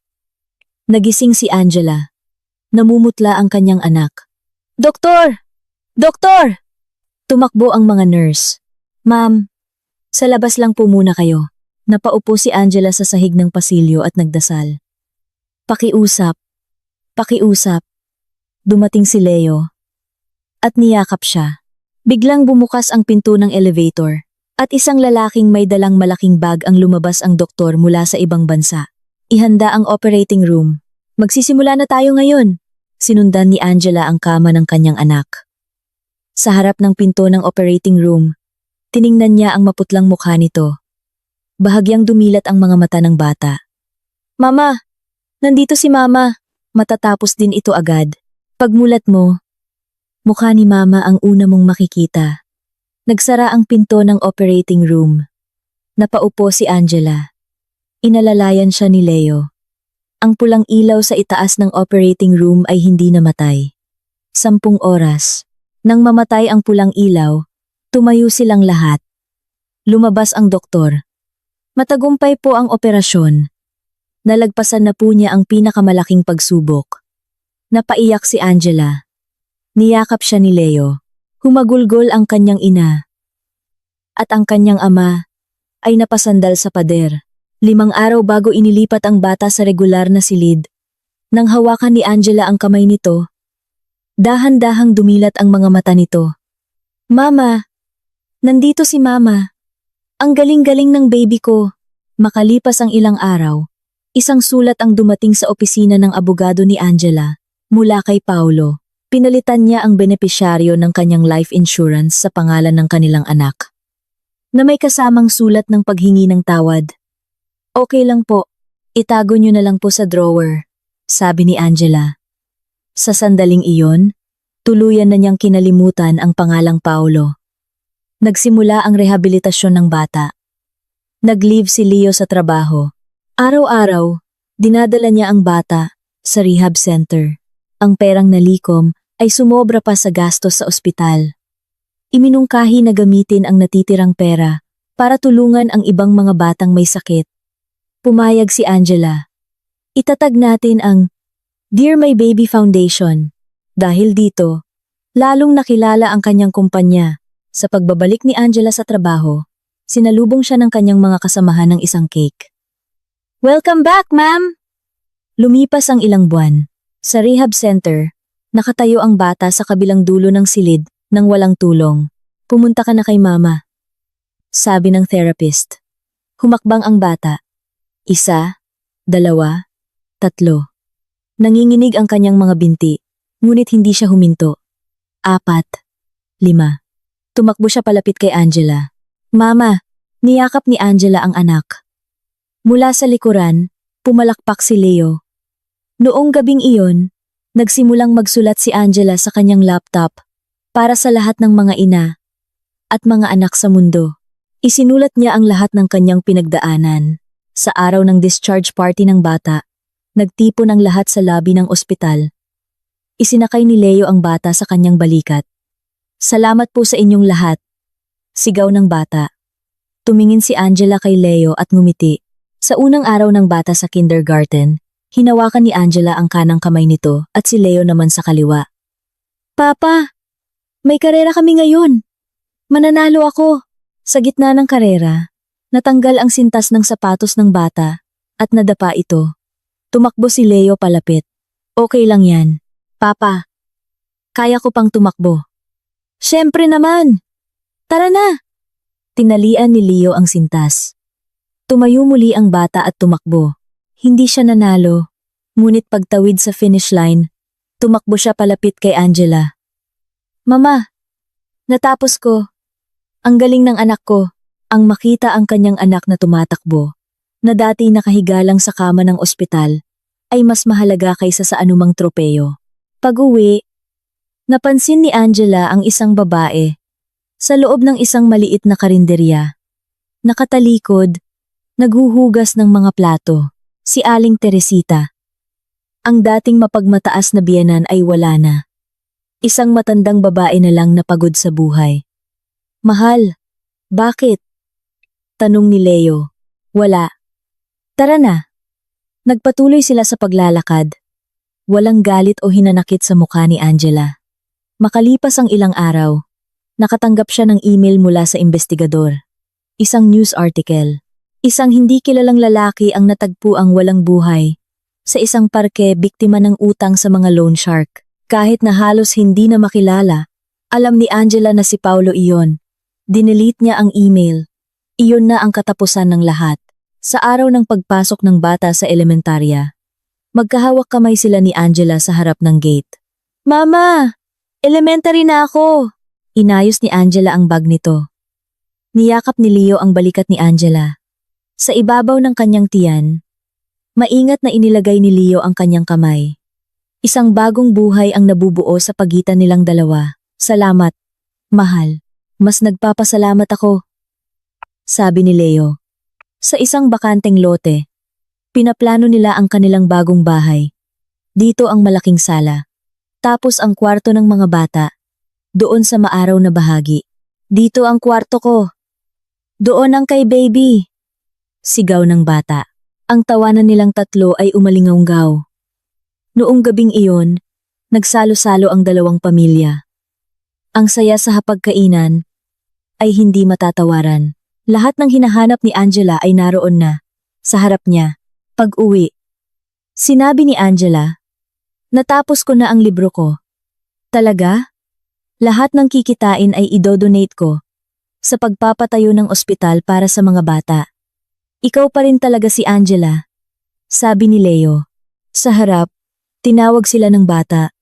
Nagising si Angela. Namumutla ang kanyang anak. Doktor! Doktor! Tumakbo ang mga nurse. Ma'am, sa labas lang po muna kayo. Napaupo si Angela sa sahig ng pasilyo at nagdasal. Pakiusap. Pakiusap. Dumating si Leo. At niyakap siya. Biglang bumukas ang pinto ng elevator. At isang lalaking may dalang malaking bag ang lumabas ang doktor mula sa ibang bansa. Ihanda ang operating room. Magsisimula na tayo ngayon. Sinundan ni Angela ang kama ng kanyang anak. Sa harap ng pinto ng operating room, tiningnan niya ang maputlang mukha nito. Bahagyang dumilat ang mga mata ng bata. Mama! Nandito si Mama! Matatapos din ito agad. Pagmulat mo, mukha ni Mama ang una mong makikita. Nagsara ang pinto ng operating room. Napaupo si Angela. Inalalayan siya ni Leo. Ang pulang ilaw sa itaas ng operating room ay hindi namatay. 10 oras. Nang mamatay ang pulang ilaw, tumayo silang lahat. Lumabas ang doktor. Matagumpay po ang operasyon. Nalagpasan na po niya ang pinakamalaking pagsubok. Napaiyak si Angela. Niyakap siya ni Leo. Humagulgol ang kanyang ina. At ang kanyang ama ay napasandal sa pader. 5 araw bago inilipat ang bata sa regular na silid. Nang hawakan ni Angela ang kamay nito, dahan-dahang dumilat ang mga mata nito. Mama! Nandito si Mama! Ang galing-galing ng baby ko! Makalipas ang ilang araw, isang sulat ang dumating sa opisina ng abogado ni Angela mula kay Paulo. Pinalitan niya ang benepisyaryo ng kanyang life insurance sa pangalan ng kanilang anak, na may kasamang sulat ng paghingi ng tawad. Okay lang po, itago niyo na lang po sa drawer, sabi ni Angela. Sa sandaling iyon, tuluyan na niyang kinalimutan ang pangalang Paulo. Nagsimula ang rehabilitasyon ng bata. Nag-leave si Leo sa trabaho. Araw-araw, dinadala niya ang bata sa rehab center. Ang perang nalikom ay sumobra pa sa gastos sa ospital. Iminungkahi na gamitin ang natitirang pera para tulungan ang ibang mga batang may sakit. Pumayag si Angela. Itatag natin ang Dear My Baby Foundation. Dahil dito, lalong nakilala ang kanyang kumpanya. Sa pagbabalik ni Angela sa trabaho, sinalubong siya ng kanyang mga kasamahan ng isang cake. Welcome back, ma'am! Lumipas ang ilang buwan. Sa rehab center, nakatayo ang bata sa kabilang dulo ng silid nang walang tulong. Pumunta ka na kay mama, sabi ng therapist. Humakbang ang bata. 1, 2, 3. Nanginginig ang kanyang mga binti, ngunit hindi siya huminto. 4, 5. Tumakbo siya palapit kay Angela. Mama, niyakap ni Angela ang anak. Mula sa likuran, pumalakpak si Leo. Noong gabing iyon, nagsimulang magsulat si Angela sa kanyang laptop para sa lahat ng mga ina at mga anak sa mundo. Isinulat niya ang lahat ng kanyang pinagdaanan. Sa araw ng discharge party ng bata, nagtipon ang lahat sa lobby ng ospital. Isinakay ni Leo ang bata sa kanyang balikat. Salamat po sa inyong lahat, sigaw ng bata. Tumingin si Angela kay Leo at ngumiti. Sa unang araw ng bata sa kindergarten, hinawakan ni Angela ang kanang kamay nito at si Leo naman sa kaliwa. Papa, may karera kami ngayon. Mananalo ako. Sa gitna ng karera, natanggal ang sintas ng sapatos ng bata at nadapa ito. Tumakbo si Leo palapit. Okay lang yan. Papa, kaya ko pang tumakbo. Siyempre naman. Tara na. Tinalian ni Leo ang sintas. Tumayo muli ang bata at tumakbo. Hindi siya nanalo, ngunit pagtawid sa finish line, tumakbo siya palapit kay Angela. Mama, natapos ko. Ang galing ng anak ko. Ang makita ang kanyang anak na tumatakbo, na dati nakahiga lang sa kama ng ospital, ay mas mahalaga kaysa sa anumang tropeyo. Pag-uwi, napansin ni Angela ang isang babae sa loob ng isang maliit na karinderya. Nakatalikod, naghuhugas ng mga plato, si Aling Teresita. Ang dating mapagmataas na biyenan ay wala na. Isang matandang babae na lang na pagod sa buhay. Mahal, bakit? Tanong ni Leo. Wala. Tara na. Nagpatuloy sila sa paglalakad. Walang galit o hinanakit sa mukha ni Angela. Makalipas ang ilang araw, nakatanggap siya ng email mula sa investigador. Isang news article. Isang hindi kilalang lalaki ang natagpuang walang buhay sa isang parke, biktima ng utang sa mga loan shark. Kahit na halos hindi na makilala, alam ni Angela na si Paulo iyon. Dinelete niya ang email. Iyon na ang katapusan ng lahat. Sa araw ng pagpasok ng bata sa elementarya, magkahawak kamay sila ni Angela sa harap ng gate. Mama! Elementary na ako! Inayos ni Angela ang bag nito. Niyakap ni Leo ang balikat ni Angela. Sa ibabaw ng kanyang tiyan, maingat na inilagay ni Leo ang kanyang kamay. Isang bagong buhay ang nabubuo sa pagitan nilang dalawa. Salamat, mahal. Mas nagpapasalamat ako, sabi ni Leo. Sa isang bakanteng lote, pinaplano nila ang kanilang bagong bahay. Dito ang malaking sala. Tapos ang kwarto ng mga bata. Doon sa maaraw na bahagi. Dito ang kwarto ko. Doon ang kay baby. Sigaw ng bata. Ang tawanan nilang tatlo ay umalingawnggaw. Noong gabing iyon, nagsalo-salo ang dalawang pamilya. Ang saya sa hapagkainan ay hindi matatawaran. Lahat ng hinahanap ni Angela ay naroon na. sa harap niya. Pag-uwi, sinabi ni Angela, natapos ko na ang libro ko. Talaga? Lahat ng kikitain ay idodonate ko sa pagpapatayo ng ospital para sa mga bata. Ikaw pa rin talaga si Angela, sabi ni Leo. Sa harap, tinawag sila ng bata.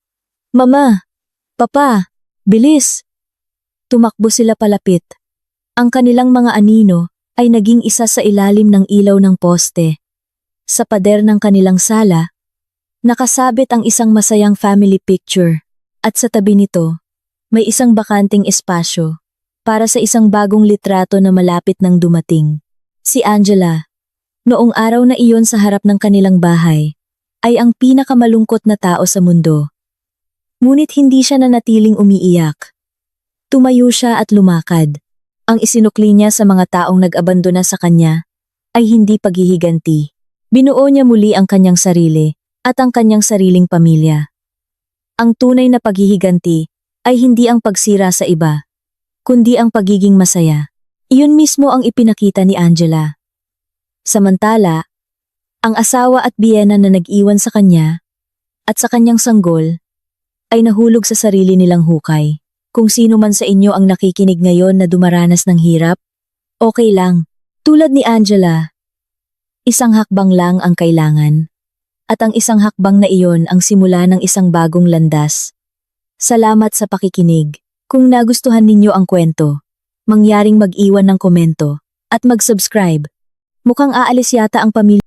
Mama! Papa! Bilis! Tumakbo sila palapit. Ang kanilang mga anino ay naging isa sa ilalim ng ilaw ng poste. Sa pader ng kanilang sala, nakasabit ang isang masayang family picture at sa tabi nito, may isang bakanting espasyo para sa isang bagong litrato na malapit nang dumating. Si Angela, noong araw na iyon sa harap ng kanilang bahay, ay ang pinakamalungkot na tao sa mundo. Ngunit hindi siya nanatiling umiiyak. Tumayo siya at lumakad. Ang isinukli niya sa mga taong nag-abandona sa kanya ay hindi paghihiganti. Binuo niya muli ang kanyang sarili at ang kanyang sariling pamilya. Ang tunay na paghihiganti ay hindi ang pagsira sa iba, kundi ang pagiging masaya. Iyon mismo ang ipinakita ni Angela. Samantala, ang asawa at biyena na nag-iwan sa kanya at sa kanyang sanggol ay nahulog sa sarili nilang hukay. Kung sino man sa inyo ang nakikinig ngayon na dumaranas ng hirap, okay lang. Tulad ni Angela, isang hakbang lang ang kailangan. At ang isang hakbang na iyon ang simula ng isang bagong landas. Salamat sa pakikinig. Kung nagustuhan ninyo ang kwento, mangyaring mag-iwan ng komento at mag-subscribe. Mukhang aalis yata ang pamilya.